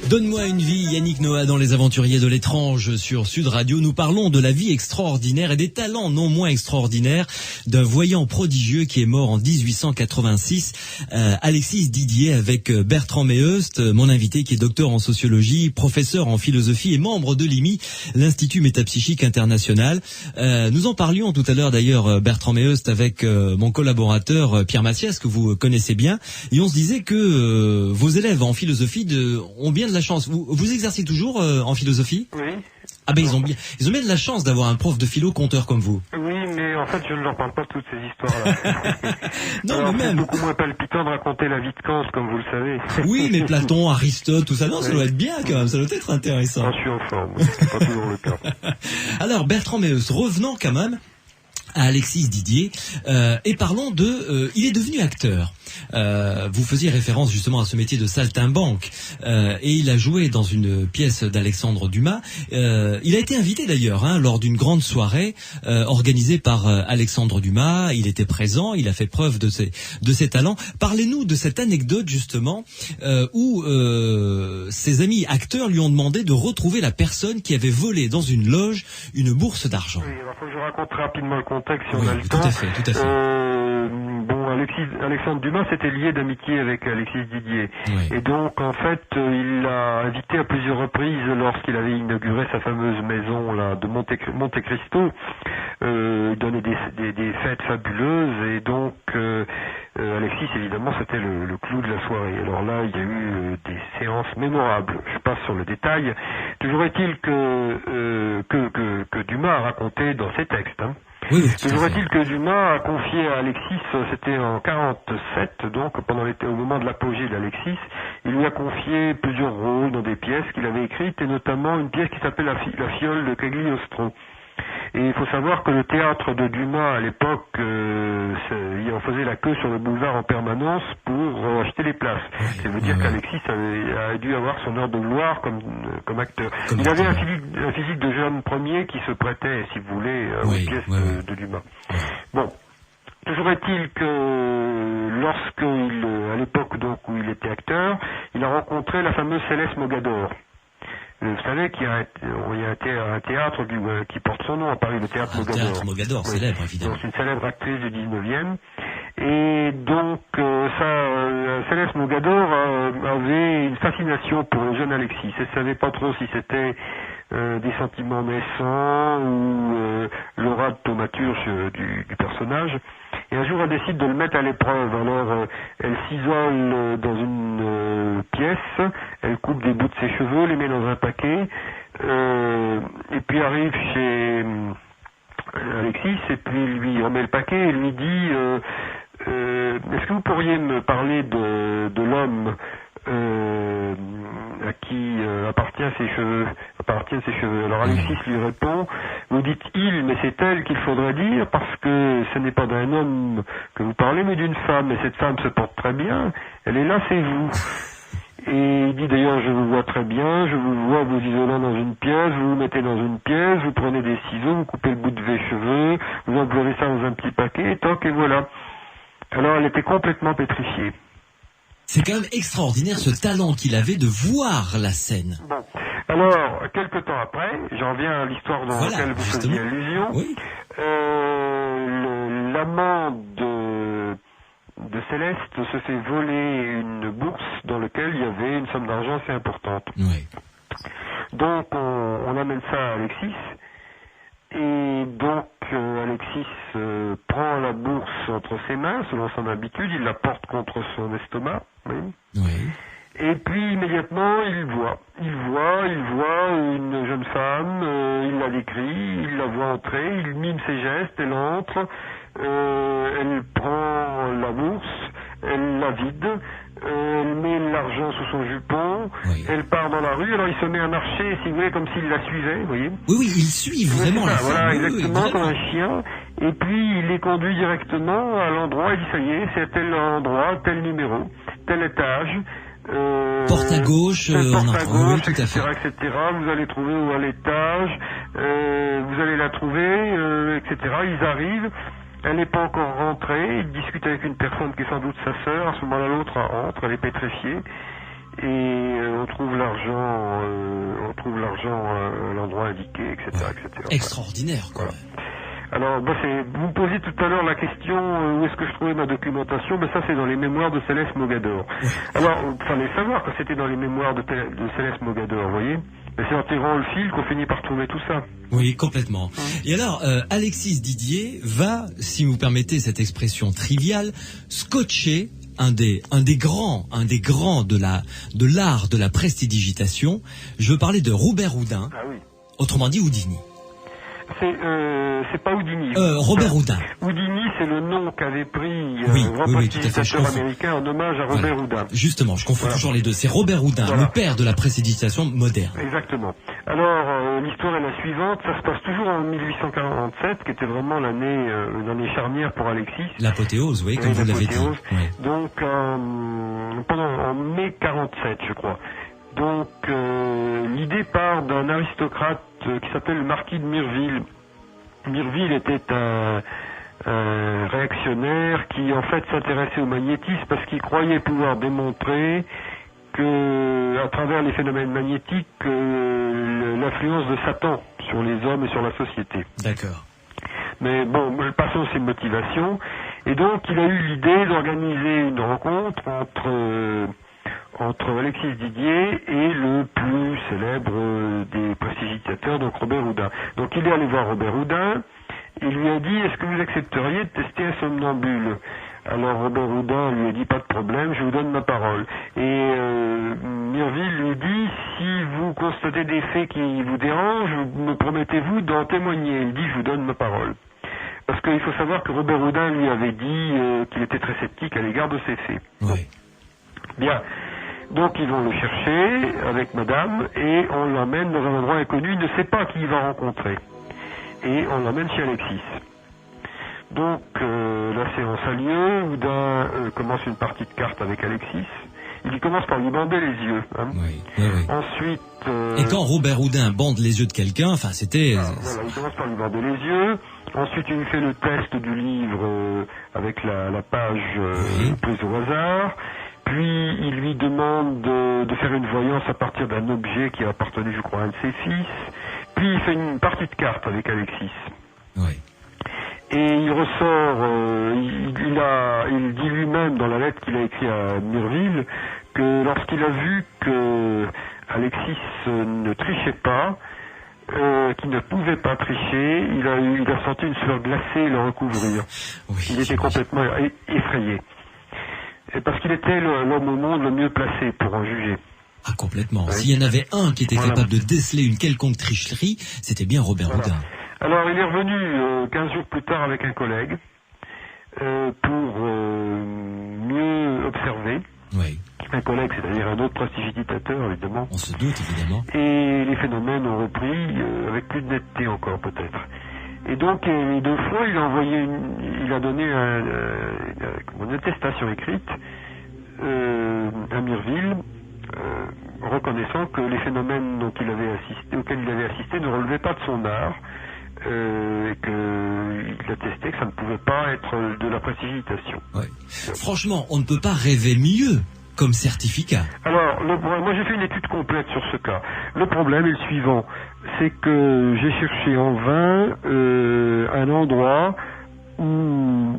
Donne-moi une vie, Yannick Noah dans Les Aventuriers de l'étrange sur Sud Radio. Nous parlons de la vie extraordinaire et des talents non moins extraordinaires d'un voyant prodigieux qui est mort en 1886, Alexis Didier, avec Bertrand Meheust, mon invité qui est docteur en sociologie, professeur en philosophie et membre de l'IMI, l'Institut Métapsychique International. Nous en parlions tout à l'heure d'ailleurs, Bertrand Meheust, avec mon collaborateur Pierre Massias, que vous connaissez bien, et on se disait que vos élèves en philosophie ont bien de la chance. Vous exercez toujours en philosophie ? Oui. Ah ben ils ont bien de la chance d'avoir un prof de philo conteur comme vous. Oui, mais en fait je ne leur parle pas de toutes ces histoires-là. Non, alors, mais même. C'est beaucoup moins palpitant de raconter la vie de Kant, comme vous le savez. Oui, mais Platon, Aristote, tout ça, non, ça doit être bien quand même, ça doit être intéressant. Moi, je suis en forme, c'est pas toujours le cas. Alors Bertrand Meheust, revenons quand même à Alexis Didier et parlons il est devenu acteur. Vous faisiez référence justement à ce métier de saltimbanque et il a joué dans une pièce d'Alexandre Dumas. Il a été invité d'ailleurs lors d'une grande soirée organisée par Alexandre Dumas. Il était présent, il a fait preuve de ses talents. Parlez-nous de cette anecdote justement où ses amis acteurs lui ont demandé de retrouver la personne qui avait volé dans une loge une bourse d'argent. Oui, alors faut que je raconte rapidement le contexte. contexte si on a le temps. Tout à fait. Alexandre Dumas s'était lié d'amitié avec Alexis Didier. Oui. Et donc, en fait, il l'a invité à plusieurs reprises lorsqu'il avait inauguré sa fameuse maison là de Monte Cristo. Il donnait des fêtes fabuleuses et donc Alexis, évidemment, c'était le clou de la soirée. Alors là, il y a eu des séances mémorables. Je passe sur le détail. Toujours est-il que Dumas a raconté dans ses textes. Oui, toujours est-il que Dumas a confié à Alexis, c'était en 47, donc au moment de l'apogée d'Alexis, il lui a confié plusieurs rôles dans des pièces qu'il avait écrites, et notamment une pièce qui s'appelle La fiole de Cagliostro. Et il faut savoir que le théâtre de Dumas, à l'époque, on faisait la queue sur le boulevard en permanence pour acheter les places. Ça veut dire qu'Alexis a dû avoir son heure de gloire comme acteur. Il avait un physique de jeune premier qui se prêtait, si vous voulez, aux pièces de Dumas. Bon. Toujours est-il que à l'époque donc où il était acteur, il a rencontré la fameuse Céleste Mogador. Vous savez qu'il y a un théâtre qui porte son nom à Paris, le théâtre Mogador. Le théâtre Mogador, célèbre, évidemment. Donc, c'est une célèbre actrice du 19e. Et donc, Céleste Mogador avait une fascination pour le jeune Alexis. Elle ne savait pas trop si c'était des sentiments naissants ou l'aura de thaumaturge du personnage. Et un jour, elle décide de le mettre à l'épreuve. Alors, elle s'isole dans une pièce, elle coupe des bouts de ses cheveux, les met dans un paquet, et puis arrive chez Alexis, et puis lui remet le paquet et lui dit est-ce que vous pourriez me parler de l'homme à qui appartiennent ses cheveux. Alors Alexis lui répond, vous dites il, mais c'est elle qu'il faudrait dire, parce que ce n'est pas d'un homme que vous parlez, mais d'une femme, et cette femme se porte très bien, elle est là, c'est vous. Et il dit d'ailleurs, je vous vois très bien, je vous vois vous isolant dans une pièce, vous vous mettez dans une pièce, vous prenez des ciseaux, vous coupez le bout de vos cheveux, vous employez ça dans un petit paquet, et toc, et voilà. Alors elle était complètement pétrifiée. C'est quand même extraordinaire ce talent qu'il avait de voir la scène. Bon. Alors, quelque temps après, j'en viens à l'histoire dans laquelle vous faisiez allusion. Oui. L'amant de Céleste se fait voler une bourse dans laquelle il y avait une somme d'argent assez importante. Oui. Donc, on amène ça à Alexis. Et donc, Alexis prend la bourse entre ses mains, selon son habitude, il la porte contre son estomac. Oui. Et puis, immédiatement, il voit une jeune femme, il la décrit, il la voit entrer, il mime ses gestes, elle entre, elle prend la bourse, elle la vide, elle met l'argent sous son jupon, elle part dans la rue, alors il se met à marcher, si vous voulez, comme s'il la suivait, vous voyez. Oui, il suit vraiment la femme. Voilà, exactement, comme un chien, et puis il les conduit directement à l'endroit, il dit ça y est, c'est tel endroit, tel numéro, tel étage, porte à gauche, etc., etc. Vous allez trouver où à l'étage, vous allez la trouver, etc. Ils arrivent, elle n'est pas encore rentrée, ils discutent avec une personne qui est sans doute sa sœur, à ce moment-là l'autre entre, elle est pétrifiée, et on trouve l'argent à l'endroit indiqué, etc., etc. Extraordinaire, quoi. Voilà. Alors, vous me posiez tout à l'heure la question où est-ce que je trouvais ma documentation, ça c'est dans les mémoires de Céleste Mogador. Alors, il fallait savoir que c'était dans les mémoires de Céleste Mogador, vous voyez. Mais c'est en tirant le fil qu'on finit par trouver tout ça. Oui, complètement. Et alors, Alexis Didier va, si vous permettez cette expression triviale, scotcher un des grands de l'art de la prestidigitation. Je veux parler de Robert Houdin. Ah oui. Autrement dit, Houdini. C'est pas Houdini. Robert Houdin. Houdini, c'est le nom qu'avait pris grand prestidigitateur américain en hommage à Robert Houdin. Justement, je confonds toujours les deux. C'est Robert Houdin, le père de la prestidigitation moderne. Exactement. Alors, l'histoire est la suivante. Ça se passe toujours en 1847, qui était vraiment l'année charnière pour Alexis. L'apothéose, oui, comme vous l'avez dit. Oui. Donc, en mai 47, je crois. Donc, l'idée part d'un aristocrate qui s'appelle le marquis de Mireville. Mireville était un réactionnaire qui, en fait, s'intéressait au magnétisme parce qu'il croyait pouvoir démontrer que, à travers les phénomènes magnétiques, l'influence de Satan sur les hommes et sur la société. D'accord. Mais bon, passons ses motivations. Et donc, il a eu l'idée d'organiser une rencontre entre Alexis Didier et le plus célèbre des prestigitateurs, donc Robert Houdin. Donc, il est allé voir Robert Houdin. Il lui a dit, est-ce que vous accepteriez de tester un somnambule? Alors Robert Houdin lui a dit, pas de problème, je vous donne ma parole. Et Mirville lui dit, si vous constatez des faits qui vous dérangent, me promettez-vous d'en témoigner? Il dit, je vous donne ma parole. Parce qu'il faut savoir que Robert Houdin lui avait dit qu'il était très sceptique à l'égard de ces faits. Oui. Bien. Donc ils vont le chercher avec madame et on l'emmène dans un endroit inconnu, il ne sait pas qui il va rencontrer. Et on l'emmène chez Alexis. Donc la séance a lieu, Houdin commence une partie de cartes avec Alexis. Il commence par lui bander les yeux. Hein. Oui, oui, oui. Ensuite... Et quand Robert Houdin bande les yeux de quelqu'un, enfin c'était... Voilà, il commence par lui bander les yeux. Ensuite il lui fait le test du livre avec la page prise au hasard. Puis il lui demande de faire une voyance à partir d'un objet qui a appartenu, je crois, à un de ses fils. Puis il fait une partie de cartes avec Alexis. Oui. Et il ressort, il dit lui-même dans la lettre qu'il a écrite à Mirville que lorsqu'il a vu que Alexis ne trichait pas, qu'il ne pouvait pas tricher, il a senti une sueur glacée le recouvrir. Oui, il était complètement effrayé. Et parce qu'il était l'homme au monde le mieux placé pour en juger. Ah, complètement. Oui. S'il y en avait un qui était capable de déceler une quelconque tricherie, c'était bien Robert Houdin. Alors, il est revenu 15 jours plus tard avec un collègue pour mieux observer. Oui. Un collègue, c'est-à-dire un autre prestidigitateur, évidemment. On se doute, évidemment. Et les phénomènes ont repris avec plus de netteté encore, peut-être. Et donc, les deux fois, il a donné une attestation écrite à Mirville, reconnaissant que les phénomènes auxquels il avait assisté ne relevaient pas de son art, et qu'il attestait que ça ne pouvait pas être de la prestidigitation. Oui. Franchement, on ne peut pas rêver mieux comme certificat. Alors, moi j'ai fait une étude complète sur ce cas. Le problème est le suivant, c'est que j'ai cherché en vain un endroit où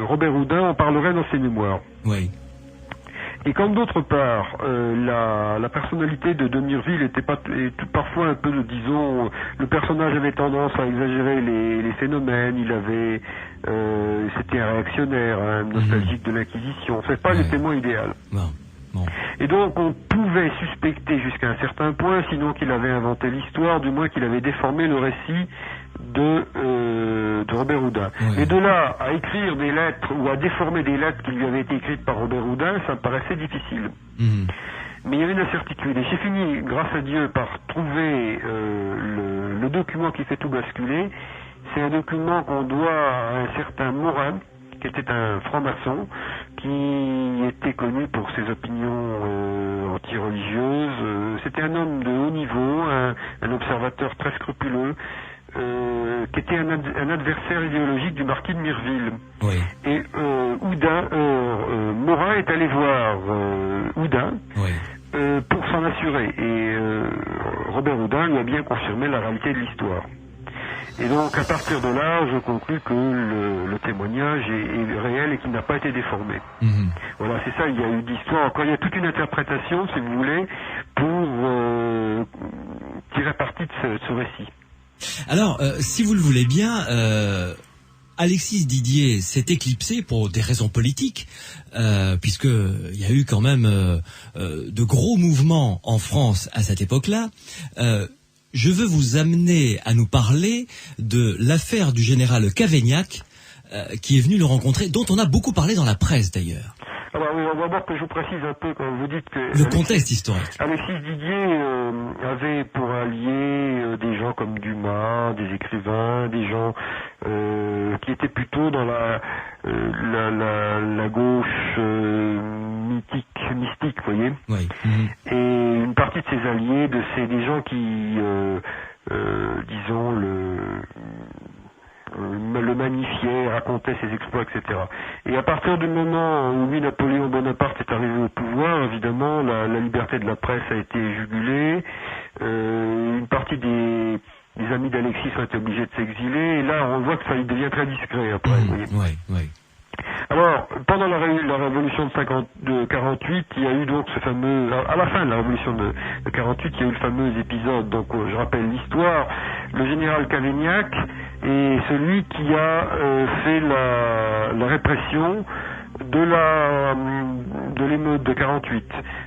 Robert Houdin en parlerait dans ses mémoires. Oui. Et comme d'autre part, la personnalité de Mirville était parfois un peu, disons, le personnage avait tendance à exagérer les phénomènes, c'était un réactionnaire, un nostalgique de l'Inquisition, c'est pas le témoin idéal. Non. Bon. Et donc on pouvait suspecter jusqu'à un certain point, sinon qu'il avait inventé l'histoire, du moins qu'il avait déformé le récit de Robert Houdin. Oui. Et de là à écrire des lettres ou à déformer des lettres qui lui avaient été écrites par Robert Houdin, ça me paraissait difficile. Mmh. Mais il y avait une incertitude. Et j'ai fini, grâce à Dieu, par trouver le document qui fait tout basculer. C'est un document qu'on doit à un certain Morin, qui était un franc-maçon, qui était connu pour ses opinions anti-religieuses. C'était un homme de haut niveau, un observateur très scrupuleux, qui était un adversaire idéologique du marquis de Mirville. Oui. Et Morin est allé voir Houdin pour s'en assurer. Et Robert Houdin lui a bien confirmé la réalité de l'histoire. Et donc, à partir de là, je conclus que le témoignage est réel et qu'il n'a pas été déformé. Mmh. Voilà, c'est ça, il y a eu d'histoire. Encore, il y a toute une interprétation, si vous voulez, pour tirer parti de ce récit. Alors, si vous le voulez bien, Alexis Didier s'est éclipsé pour des raisons politiques, puisque il y a eu quand même de gros mouvements en France à cette époque-là. Je veux vous amener à nous parler de l'affaire du général Cavaignac, qui est venu le rencontrer, dont on a beaucoup parlé dans la presse d'ailleurs. Alors oui, on va voir que je vous précise un peu quand vous dites que... Le contexte historique. Alexis Didier avait pour alliés des gens comme Dumas, des écrivains, des gens qui étaient plutôt dans la gauche mystique, vous voyez. Oui. Et une partie de ses alliés, des gens qui, disons, le magnifiait, racontait ses exploits, etc. Et à partir du moment où Napoléon Bonaparte est arrivé au pouvoir, évidemment, la liberté de la presse a été jugulée. Une partie des les amis d'Alexis ont été obligés de s'exiler, et là on voit que ça devient très discret après. Vous voyez. Ouais. Alors, pendant la révolution de 48, il y a eu donc ce fameux, à la fin de la révolution de 48, il y a eu le fameux épisode, donc je rappelle l'histoire, le général Cavaignac est celui qui a fait la répression de l'émeute de 48.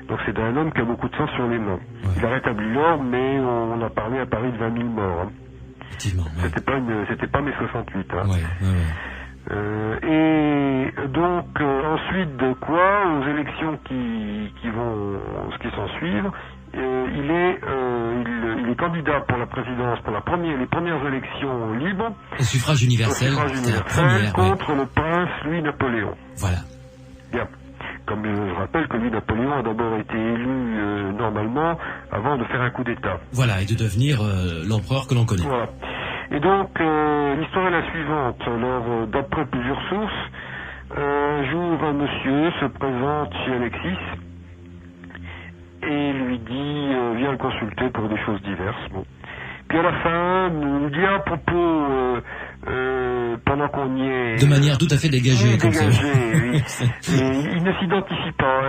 Donc c'est un homme qui a beaucoup de sang sur les mains. Ouais. Il a rétabli l'ordre, mais on a parlé à Paris de 20 000 morts. Hein. Effectivement. Ouais. C'était pas mai 68. Hein. Ouais. Et donc ensuite de quoi, aux élections qui s'en suivent, il est candidat pour la présidence pour les premières élections libres. Au suffrage universel, c'était la première. Contre le prince Louis-Napoléon. Voilà. Bien. Comme je rappelle que Louis-Napoléon a d'abord été élu normalement avant de faire un coup d'État. Voilà, et de devenir l'empereur que l'on connaît. Voilà. Et donc, l'histoire est la suivante. Alors, d'après plusieurs sources, un jour, un monsieur se présente chez Alexis et lui dit viens le consulter pour des choses diverses. Bon. Puis à la fin, nous dit à propos, pendant qu'on y est... De manière tout à fait dégagée, comme ça. Oui. Et il ne s'identifie pas.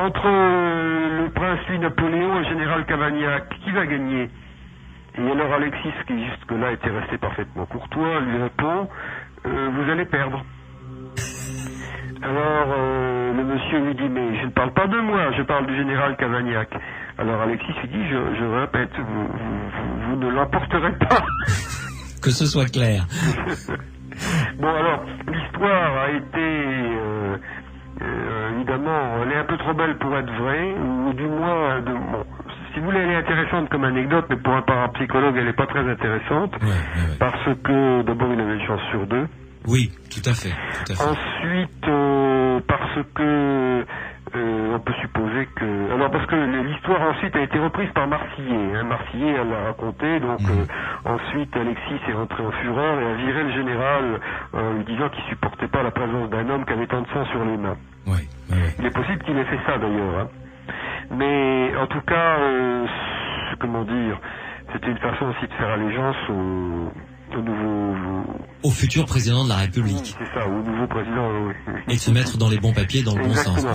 Entre le prince Louis-Napoléon et le général Cavaignac, qui va gagner? Et alors Alexis, qui jusque-là était resté parfaitement courtois, lui répond vous allez perdre. Alors le monsieur lui dit mais je ne parle pas de moi, je parle du général Cavaignac. Alors Alexis lui dit je répète, vous ne l'emporterez pas. Que ce soit clair. Bon alors, l'histoire a été évidemment, elle est un peu trop belle pour être vraie, ou du moins si vous voulez, elle est intéressante comme anecdote, mais pour un parapsychologue, elle n'est pas très intéressante, parce que d'abord il avait une chance sur 2. Oui, tout à fait. Ensuite, parce que on peut supposer que... Alors parce que l'histoire ensuite a été reprise par Marcillet. Hein. Marcillet, elle l'a raconté, donc ensuite Alexis est rentré en fureur et a viré le général en lui disant qu'il supportait pas la présence d'un homme qui avait tant de sang sur les mains. Il est possible qu'il ait fait ça d'ailleurs. Hein. Mais en tout cas, c'était une façon aussi de faire allégeance au futur président de la République. Oui, c'est ça, au nouveau président. Oui. Et de se mettre dans les bons papiers, dans le bon sens.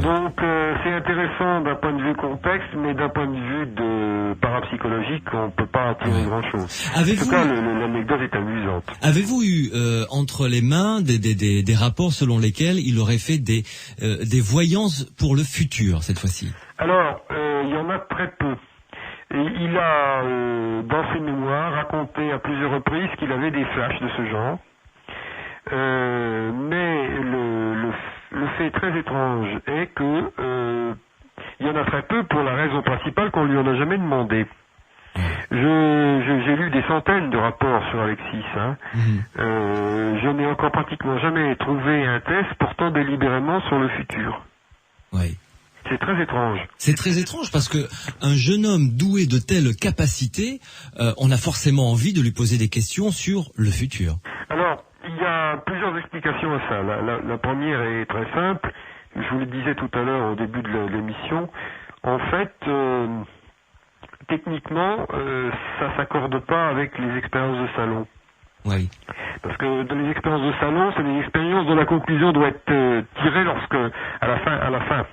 Donc c'est intéressant d'un point de vue contexte, mais d'un point de vue parapsychologique, on ne peut pas en tirer grand-chose. En tout cas, l'anecdote est amusante. Avez-vous eu entre les mains des rapports selon lesquels il aurait fait des voyances pour le futur, cette fois-ci? Alors, il y en a très peu. Et il a, dans ses mémoires, raconté à plusieurs reprises qu'il avait des flashs de ce genre. Mais le fait très étrange est que il y en a très peu pour la raison principale qu'on lui en a jamais demandé. J'ai lu des centaines de rapports sur Alexis. Hein. Je n'ai encore pratiquement jamais trouvé un test portant délibérément sur le futur. Oui. C'est très étrange. C'est très étrange parce que un jeune homme doué de telles capacités, on a forcément envie de lui poser des questions sur le futur. Alors, il y a plusieurs explications à ça. La première est très simple. Je vous le disais tout à l'heure au début de l'émission. En fait, techniquement, ça s'accorde pas avec les expériences de salon. Oui. Parce que dans les expériences de salon, c'est des expériences dont la conclusion doit être tirée à la fin.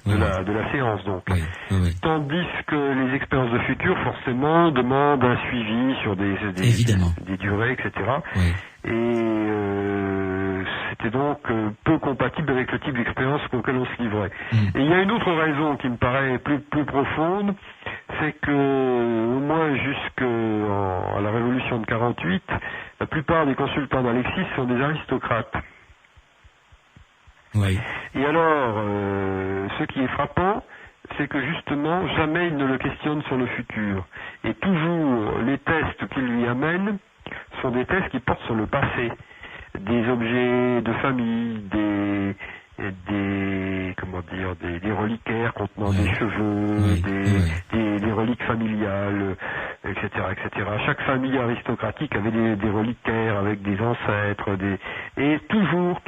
De la séance donc. Tandis que les expériences de futur forcément demandent un suivi sur des durées, etc. Et c'était donc peu compatible avec le type d'expérience auquel on se livrait. Et il y a une autre raison qui me paraît plus profonde, c'est que au moins jusqu'à la révolution de 48, la plupart des consultants d'Alexis sont des aristocrates. Et alors, ce qui est frappant, c'est que justement, jamais il ne le questionne sur le futur. Et toujours, les tests qu'il lui amène sont des tests qui portent sur le passé. Des objets de famille, des reliquaires contenant des cheveux, des reliques familiales. etc., etc. Chaque famille aristocratique avait des reliquaires avec des ancêtres, et toujours,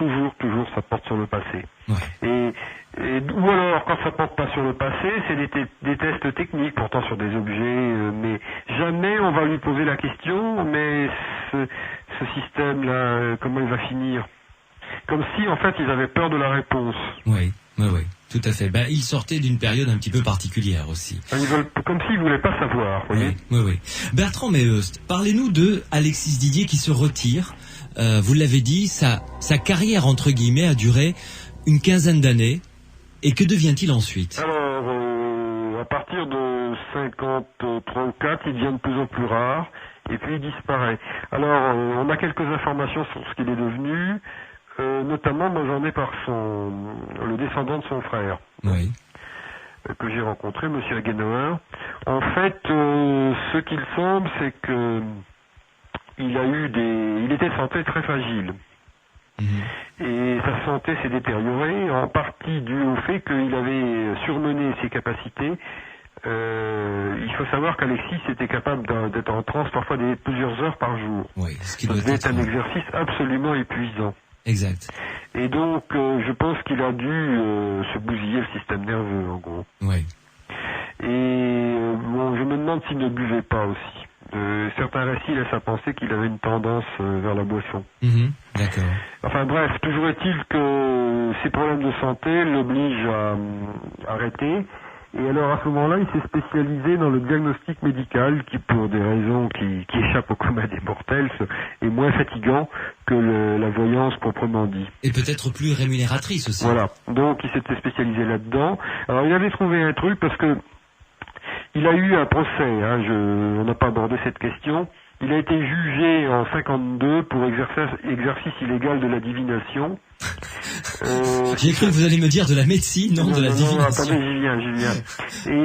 ça porte sur le passé. Ouais. Ou alors, quand ça porte pas sur le passé, c'est des tests techniques, pourtant sur des objets, mais jamais on va lui poser la question, mais ce système-là, comment il va finir? Comme si, en fait, ils avaient peur de la réponse. Oui, tout à fait. Ben, ils sortaient d'une période un petit peu particulière aussi. Comme s'ils voulaient pas savoir, vous voyez. Oui. Bertrand Meheust, parlez-nous de Alexis Didier qui se retire. Vous l'avez dit, sa carrière, entre guillemets, a duré une quinzaine d'années. Et que devient-il ensuite? Alors, à partir de 53 ou 4, il devient de plus en plus rare, et puis il disparaît. Alors, on a quelques informations sur ce qu'il est devenu, notamment, moi j'en ai par le descendant de son frère, que j'ai rencontré, Monsieur Hagenauer. En fait, ce qu'il semble, c'est que il était de santé très fragile. Et sa santé s'est détériorée, en partie due au fait qu'il avait surmené ses capacités. Il faut savoir qu'Alexis était capable d'être en transe parfois plusieurs heures par jour. Oui, ce qui doit être un exercice absolument épuisant. Exact. Et donc, je pense qu'il a dû se bousiller le système nerveux, en gros. Oui. Et bon, je me demande s'il ne buvait pas aussi. Certains récits laissent à penser qu'il avait une tendance vers la boisson. D'accord. Enfin bref, toujours est-il que ces problèmes de santé l'obligent à arrêter. Et alors à ce moment-là, il s'est spécialisé dans le diagnostic médical qui, pour des raisons qui échappent au commun des mortels, est moins fatigant que la voyance proprement dit. Et peut-être plus rémunératrice aussi. Voilà, donc il s'était spécialisé là-dedans. Alors il avait trouvé un truc parce que il a eu un procès, on n'a pas abordé cette question. Il a été jugé en 52 pour exercice illégal de la divination. J'ai cru que vous alliez me dire de la médecine, non de la divination. Non, attendez, j'y viens. Et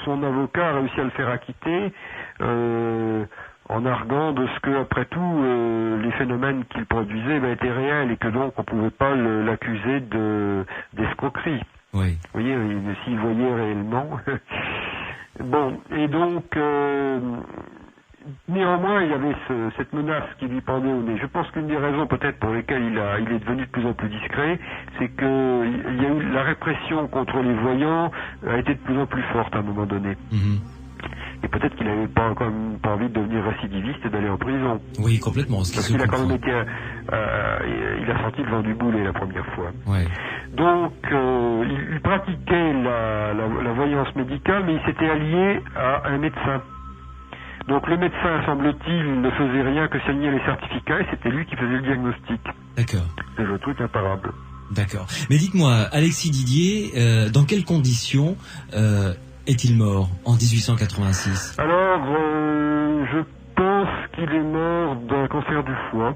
son avocat a réussi à le faire acquitter en arguant de ce que, après tout, les phénomènes qu'il produisait étaient réels et que donc on ne pouvait pas l'accuser d'escroquerie. Oui. Vous voyez, s'il voyait réellement. Bon, et donc, néanmoins, il y avait cette menace qui lui pendait au nez. Je pense qu'une des raisons peut-être pour lesquelles il est devenu de plus en plus discret, c'est que il y a eu la répression contre les voyants a été de plus en plus forte à un moment donné. Et peut-être qu'il n'avait pas envie de devenir récidiviste et d'aller en prison. Oui, complètement. Parce qu'il a quand même été, il a senti le vent du boulet la première fois. Ouais. Donc, il pratiquait la voyance médicale, mais il s'était allié à un médecin. Donc le médecin, semble-t-il, ne faisait rien que signer les certificats et c'était lui qui faisait le diagnostic. D'accord. C'est le truc imparable. D'accord. Mais dites-moi, Alexis Didier, dans quelles conditions est-il mort en 1886? Alors, je pense qu'il est mort d'un cancer du foie.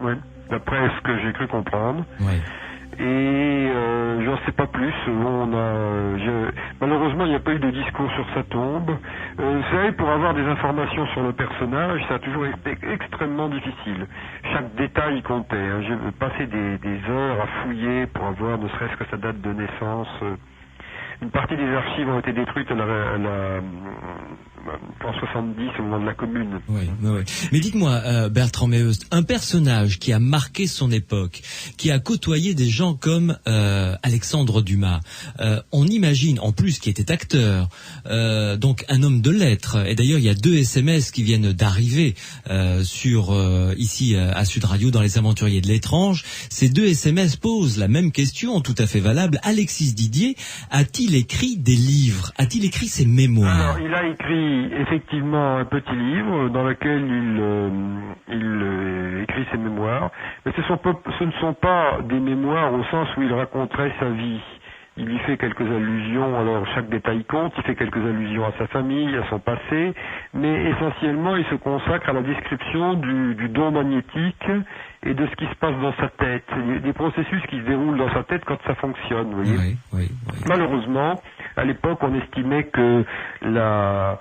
Oui, d'après ce que j'ai cru comprendre. Oui. Et j'en sais pas plus. Malheureusement, il n'y a pas eu de discours sur sa tombe. Vous savez, pour avoir des informations sur le personnage, ça a toujours été extrêmement difficile. Chaque détail comptait. J'ai passé des heures à fouiller pour avoir ne serait-ce que sa date de naissance. Une partie des archives ont été détruites en 70 au moment de la Commune. Oui. Mais dites-moi, Bertrand Meheust, un personnage qui a marqué son époque, qui a côtoyé des gens comme Alexandre Dumas, on imagine, en plus qui était acteur, donc un homme de lettres, et d'ailleurs il y a 2 SMS qui viennent d'arriver ici à Sud Radio dans les Aventuriers de l'étrange. Ces 2 SMS posent la même question, tout à fait valable. Alexis Didier a-t-il écrit des livres? A-t-il écrit ses mémoires? Alors, il a écrit effectivement un petit livre dans lequel il écrit ses mémoires, mais ce ne sont pas des mémoires au sens où il raconterait sa vie. Il y fait quelques allusions, alors chaque détail compte, il fait quelques allusions à sa famille, à son passé, mais essentiellement il se consacre à la description du don magnétique et de ce qui se passe dans sa tête, des processus qui se déroulent dans sa tête quand ça fonctionne, vous voyez. Oui. Malheureusement, à l'époque, on estimait que la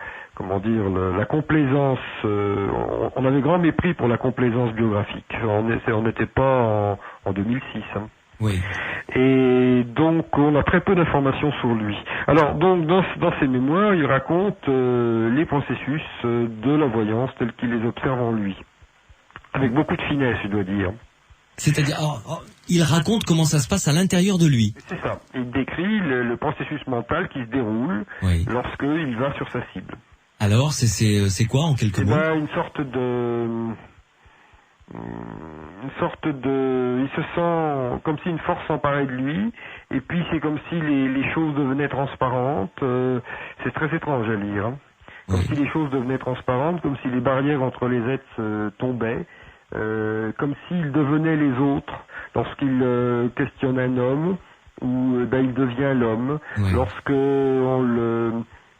complaisance, on avait grand mépris pour la complaisance biographique. On n'était pas en 2006. Oui. Et donc on a très peu d'informations sur lui. Alors donc dans ses mémoires, il raconte les processus de la voyance tels qu'il les observe en lui, avec beaucoup de finesse, je dois dire. C'est-à-dire, il raconte comment ça se passe à l'intérieur de lui. C'est ça. Il décrit le processus mental qui se déroule lorsqu'il va sur sa cible. Alors, c'est quoi en quelques mots? Une sorte de, il se sent comme si une force s'emparait de lui, et puis c'est comme si les choses devenaient transparentes. C'est très étrange à lire. Hein. Comme si les choses devenaient transparentes, comme si les barrières entre les êtres tombaient. Comme s'il devenait les autres lorsqu'il questionne un homme, ou il devient l'homme. Oui.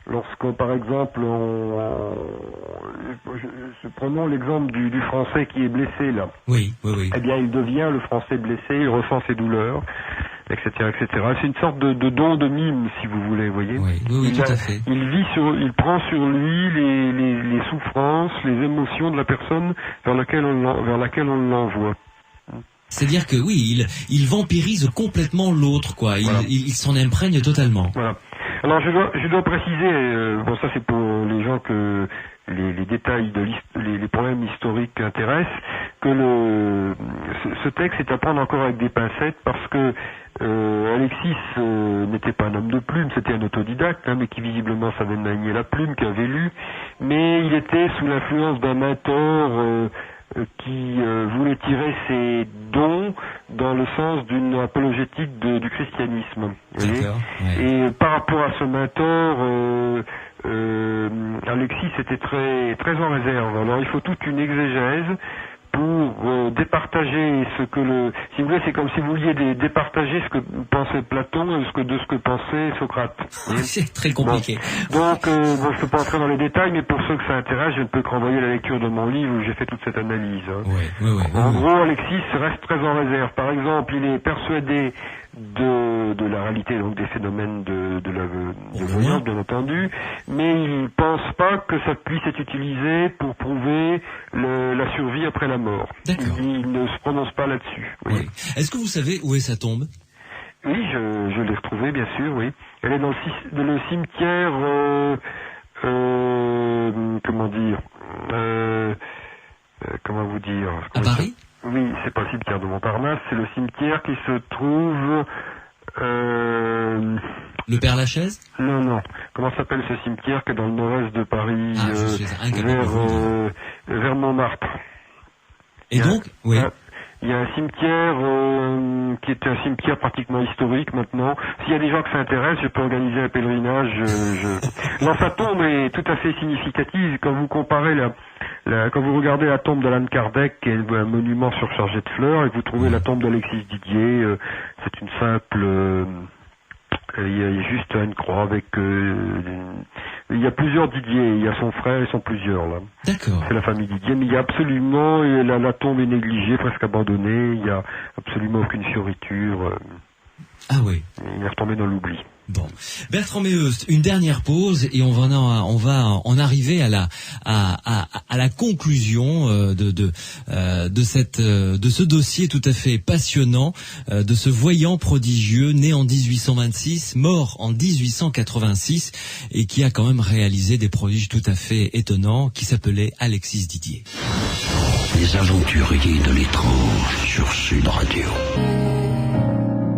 Lorsque par exemple prenons l'exemple du Français qui est blessé là. Oui. Eh bien il devient le Français blessé, il ressent ses douleurs, etc. C'est une sorte de don de mime, si vous voulez, voyez. Oui, tout à fait. Il prend sur lui les souffrances, les émotions de la personne vers laquelle on l'envoie. C'est-à-dire que il vampirise complètement l'autre, quoi. Il s'en imprègne totalement. Voilà. Alors je dois préciser, ça c'est pour les gens que les détails les problèmes historiques intéressent, que ce texte est à prendre encore avec des pincettes, parce que Alexis n'était pas un homme de plume, c'était un autodidacte, mais qui visiblement savait manier la plume, qui avait lu, mais il était sous l'influence d'un mentor qui voulait tirer ses dons dans le sens d'une apologétique du christianisme. Et par rapport à ce mentor, Alexis était très très en réserve. Alors il faut toute une exégèse pour départager si vous voulez, c'est comme si vous vouliez départager ce que pensait Platon de ce que pensait Socrate. C'est très compliqué. Donc, je ne peux pas entrer dans les détails, mais pour ceux que ça intéresse, je ne peux que renvoyer la lecture de mon livre où j'ai fait toute cette analyse. En gros, Alexis reste très en réserve. Par exemple, il est persuadé de la réalité, donc des phénomènes de voyance, bien entendu, mais il pense pas que ça puisse être utilisé pour prouver la survie après la mort. Il ne se prononce pas là-dessus. Oui. Est-ce que vous savez où est sa tombe? Oui, je l'ai retrouvée, bien sûr, oui. Elle est dans le cimetière, comment vous dire? À Paris? Oui, c'est pas le cimetière de Montparnasse, c'est le cimetière qui se trouve... Le Père-Lachaise? Non. Comment s'appelle ce cimetière qui est dans le nord-est de Paris, vers Montmartre? Et donc, oui. Il y a un cimetière qui est un cimetière pratiquement historique maintenant. S'il y a des gens que ça intéresse, je peux organiser un pèlerinage. Non, sa tombe est tout à fait significative. Quand vous comparez quand vous regardez la tombe d'Allan Kardec, qui est un monument surchargé de fleurs, et que vous trouvez la tombe d'Alexis Didier, c'est une simple... il y a juste une croix avec... il y a plusieurs Didier, il y a son frère, ils sont plusieurs là. D'accord. C'est la famille Didier, mais il y a absolument... La tombe est négligée, presque abandonnée, il y a absolument aucune fioriture. Ah oui. Il est retombé dans l'oubli. Bon, Bertrand Méheust, une dernière pause et on va en arriver à la conclusion de ce dossier tout à fait passionnant, de ce voyant prodigieux né en 1826, mort en 1886 et qui a quand même réalisé des prodiges tout à fait étonnants, qui s'appelait Alexis Didier. Les aventuriers de l'étrange sur Sud Radio.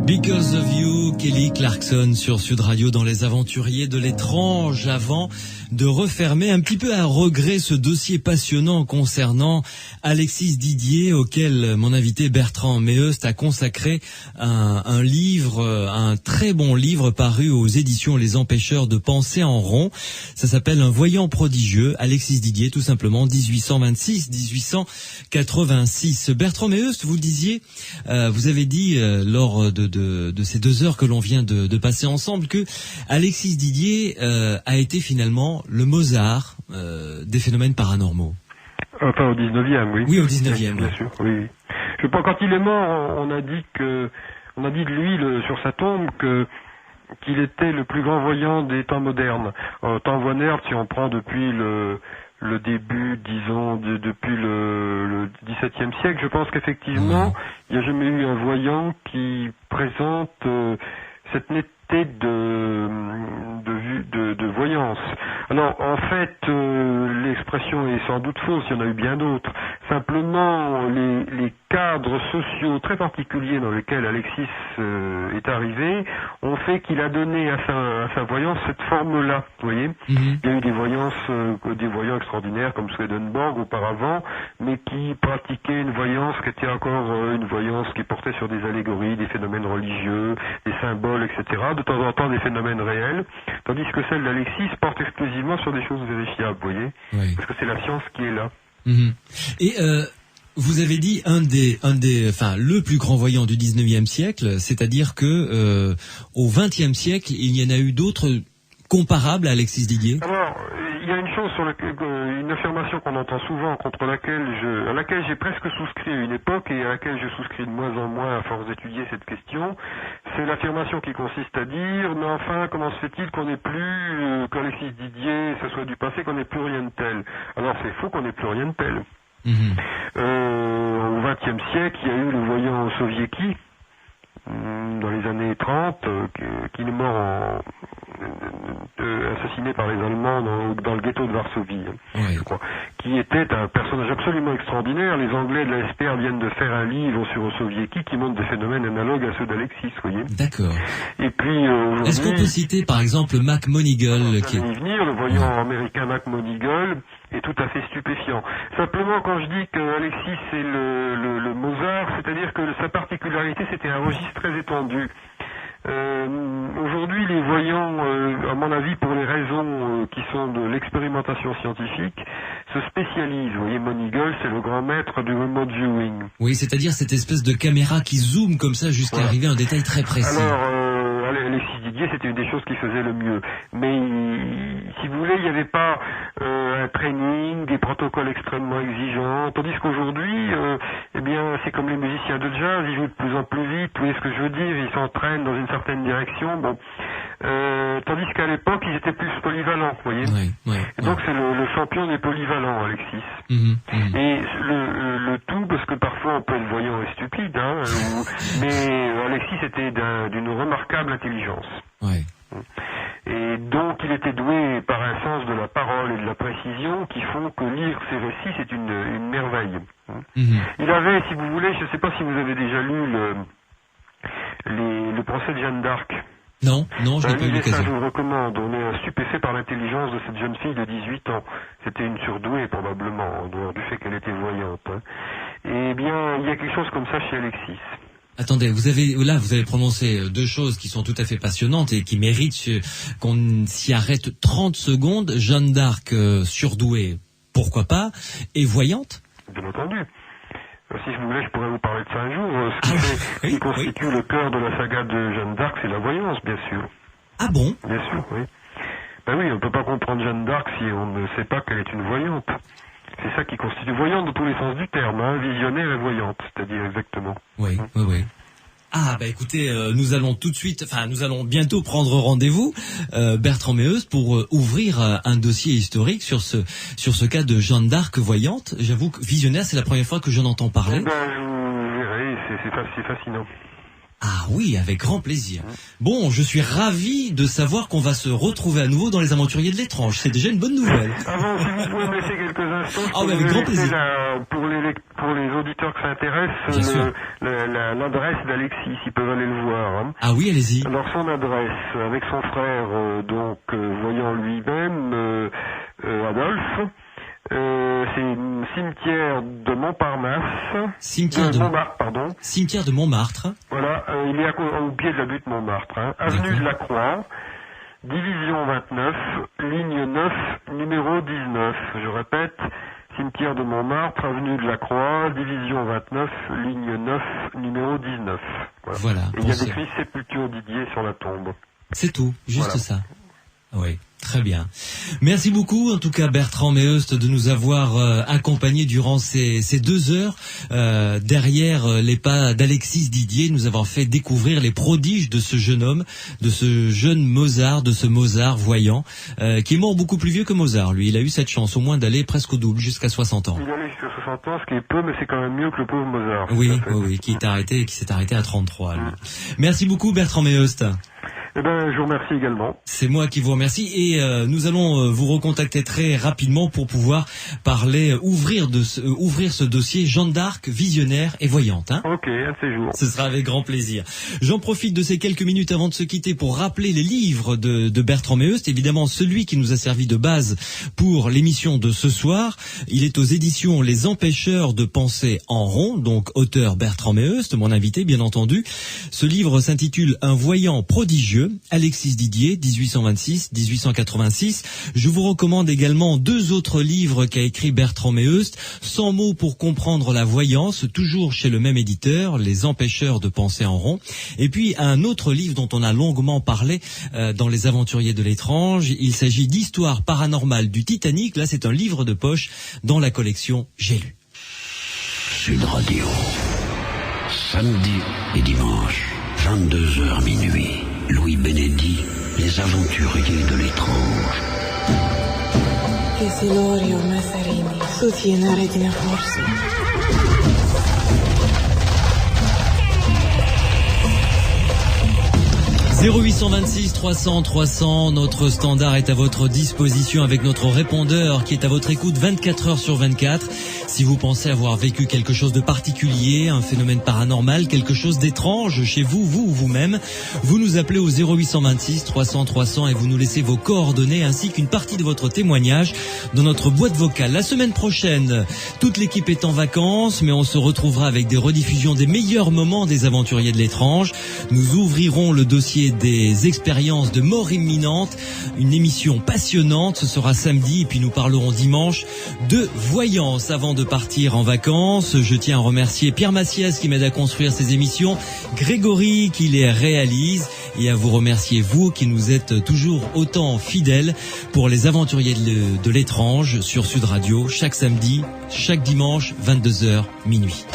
Because of You, Kelly Clarkson sur Sud Radio dans Les Aventuriers de l'étrange, avant de refermer un petit peu à regret ce dossier passionnant concernant Alexis Didier, auquel mon invité Bertrand Méheust a consacré un livre, un très bon livre paru aux éditions Les Empêcheurs de penser en rond. Ça s'appelle Un voyant prodigieux, Alexis Didier, tout simplement, 1826-1886. Bertrand Méheust, vous le disiez, vous avez dit lors de ces 2 heures que l'on vient de passer ensemble que Alexis Didier a été finalement le Mozart des phénomènes paranormaux. Enfin, au 19e, oui. Oui, au 19e. Bien sûr, oui. Je sais pas, quand il est mort, on a dit de lui, sur sa tombe, qu'il était le plus grand voyant des temps modernes. Temps Voinert, si on prend depuis le début, disons, depuis le XVIIe siècle. Je pense qu'effectivement, il n'y a jamais eu un voyant qui présente cette netteté de voyance. Alors, en fait, l'expression est sans doute fausse, il y en a eu bien d'autres. Simplement, les cadres sociaux très particuliers dans lesquels Alexis est arrivé ont fait qu'il a donné à sa voyance cette forme-là, vous voyez. Il y a eu des voyants extraordinaires comme Swedenborg auparavant, mais qui pratiquaient une voyance qui était encore une voyance qui portait sur des allégories, des phénomènes religieux, des symboles, etc. De temps en temps des phénomènes réels, tandis que celle d'Alexis porte exclusivement sur des choses vérifiables, vous voyez, parce que c'est la science qui est là. Et vous avez dit le plus grand voyant du 19e siècle, c'est-à-dire que au 20e siècle, il y en a eu d'autres comparables à Alexis Didier. Alors, il y a une chose une affirmation qu'on entend souvent, à laquelle j'ai presque souscrit à une époque et à laquelle je souscris de moins en moins à force d'étudier cette question. C'est l'affirmation qui consiste à dire, mais enfin, comment se fait-il qu'on n'ait plus, qu'Alexis Didier, ce soit du passé, qu'on n'ait plus rien de tel? Alors c'est faux qu'on n'ait plus rien de tel. Au XXe siècle, il y a eu le voyant soviétique, dans les années 30, qui est mort assassiné par les Allemands dans le ghetto de Varsovie, je crois, qui était un personnage absolument extraordinaire. Les Anglais de la SPR viennent de faire un livre sur Soviétique qui montre des phénomènes analogues à ceux d'Alexis, vous voyez. D'accord. Et puis est-ce qu'on peut citer par exemple Mac Monigal le voyant américain Mac Monigal est tout à fait stupéfiant. Simplement, quand je dis que Alexis c'est le Mozart, c'est-à-dire que sa particularité c'était un registre très étendu. Aujourd'hui, les voyants, à mon avis, pour les raisons qui sont de l'expérimentation scientifique, se spécialisent. Vous voyez, Monigal, c'est le grand maître du remote viewing. Oui, c'est-à-dire cette espèce de caméra qui zoome comme ça jusqu'à arriver à un détail très précis. Alors, Alexis Didier, c'était une des choses qu'il faisait le mieux. Mais, si vous voulez, il n'y avait pas un training, des protocoles extrêmement exigeants. Tandis qu'aujourd'hui, c'est comme les musiciens de jazz, ils jouent de plus en plus vite. Vous voyez ce que je veux dire? Ils s'entraînent dans une certaine direction. Tandis qu'à l'époque, ils étaient plus polyvalents, vous voyez. Donc c'est le champion des polyvalents, Alexis. Et le tout, parce que parfois on peut être voyant et stupide, mais Alexis était d'une remarquable intelligence. Et donc il était doué par un sens de la parole et de la précision qui font que lire ses récits c'est une merveille. Il avait, si vous voulez, je ne sais pas si vous avez déjà lu le procès de Jeanne d'Arc. Non, je n'ai pas eu l'occasion. Je vous le recommande. On est stupéfait par l'intelligence de cette jeune fille de 18 ans. C'était une surdouée probablement, en dehors du fait qu'elle était voyante. Eh bien, il y a quelque chose comme ça chez Alexis. Attendez, vous avez prononcé deux choses qui sont tout à fait passionnantes et qui méritent qu'on s'y arrête 30 secondes. Jeanne d'Arc surdouée, pourquoi pas, et voyante? Bien entendu. Si je voulais, je pourrais vous parler de ça un jour. Ce qui constitue le cœur de la saga de Jeanne d'Arc, c'est la voyance, bien sûr. Ah bon? Bien sûr, oui. Ben oui, on ne peut pas comprendre Jeanne d'Arc si on ne sait pas qu'elle est une voyante. C'est ça qui constitue voyante dans tous les sens du terme, visionnaire et voyante, c'est-à-dire exactement. Oui. Ah bah écoutez, nous allons bientôt prendre rendez-vous, Bertrand Meeus, pour ouvrir un dossier historique sur ce cas de Jeanne d'Arc voyante. J'avoue que visionnaire, c'est la première fois que j'en entends parler. Vous verrez, c'est fascinant. Ah oui, avec grand plaisir. Bon, je suis ravi de savoir qu'on va se retrouver à nouveau dans les Aventuriers de l'étrange. C'est déjà une bonne nouvelle. Avant, si vous pouvez me laisser quelques instants, avec grand plaisir. Pour les auditeurs que ça intéresse, l'adresse d'Alexis, ils peuvent aller le voir. Ah oui, allez-y. Alors son adresse, avec son frère, voyant lui-même, Adolphe. C'est cimetière de Montparnasse. Cimetière de Montmartre. Voilà, il est au pied de la butte Montmartre. Avenue de la Croix, division 29, ligne 9, numéro 19. Je répète, cimetière de Montmartre, avenue de la Croix, division 29, ligne 9, numéro 19. Voilà. Et il y a écrit Sépulture Didier sur la tombe. C'est tout, juste ça. Oui. Très bien. Merci beaucoup, en tout cas Bertrand Meheust, de nous avoir accompagnés durant ces 2 heures derrière les pas d'Alexis Didier, nous avoir fait découvrir les prodiges de ce jeune homme, de ce jeune Mozart, de ce Mozart voyant, qui est mort beaucoup plus vieux que Mozart. Lui, il a eu cette chance au moins d'aller presque au double, jusqu'à 60 ans. Il allait jusqu'à 60 ans, ce qui est peu, mais c'est quand même mieux que le pauvre Mozart. Oui, qui s'est arrêté à 33. Lui. Merci beaucoup Bertrand Meheust. Eh ben, je vous remercie également. C'est moi qui vous remercie et nous allons vous recontacter très rapidement pour pouvoir parler, ouvrir ce dossier Jeanne d'Arc, visionnaire et voyante. Hein. Ok, un de ces jours. Ce sera avec grand plaisir. J'en profite de ces quelques minutes avant de se quitter pour rappeler les livres de Bertrand Meheust. Évidemment, celui qui nous a servi de base pour l'émission de ce soir. Il est aux éditions Les Empêcheurs de penser en rond, donc auteur Bertrand Meheust, mon invité bien entendu. Ce livre s'intitule Un voyant prodigieux. Alexis Didier, 1826-1886. Je vous recommande également 2 autres livres qu'a écrit Bertrand Meheust, 100 mots pour comprendre la voyance, toujours chez le même éditeur, Les Empêcheurs de penser en rond. Et puis un autre livre dont on a longuement parlé dans Les Aventuriers de l'étrange. Il s'agit d'Histoire paranormale du Titanic. Là, c'est un livre de poche dans la collection J'ai lu. Sud Radio. Samedi et dimanche, 22h minuit. Louis Benedit, Les Aventuriers de l'étrange. Isilorio Massarini, soutiene Regina Forse. 0826 300 300, notre standard est à votre disposition avec notre répondeur qui est à votre écoute 24 heures sur 24. Si vous pensez avoir vécu quelque chose de particulier, un phénomène paranormal, quelque chose d'étrange chez vous ou vous-même, vous nous appelez au 0826 300 300 et vous nous laissez vos coordonnées ainsi qu'une partie de votre témoignage dans notre boîte vocale. La semaine prochaine, toute l'équipe est en vacances, mais on se retrouvera avec des rediffusions des meilleurs moments des Aventuriers de l'étrange. Nous ouvrirons le dossier des expériences de mort imminente, une émission passionnante, ce sera samedi et puis nous parlerons dimanche de voyance. Avant de partir en vacances, je tiens à remercier Pierre Massias qui m'aide à construire ces émissions, Grégory qui les réalise et à vous remercier vous qui nous êtes toujours autant fidèles pour les Aventuriers de l'étrange sur Sud Radio chaque samedi, chaque dimanche 22h minuit.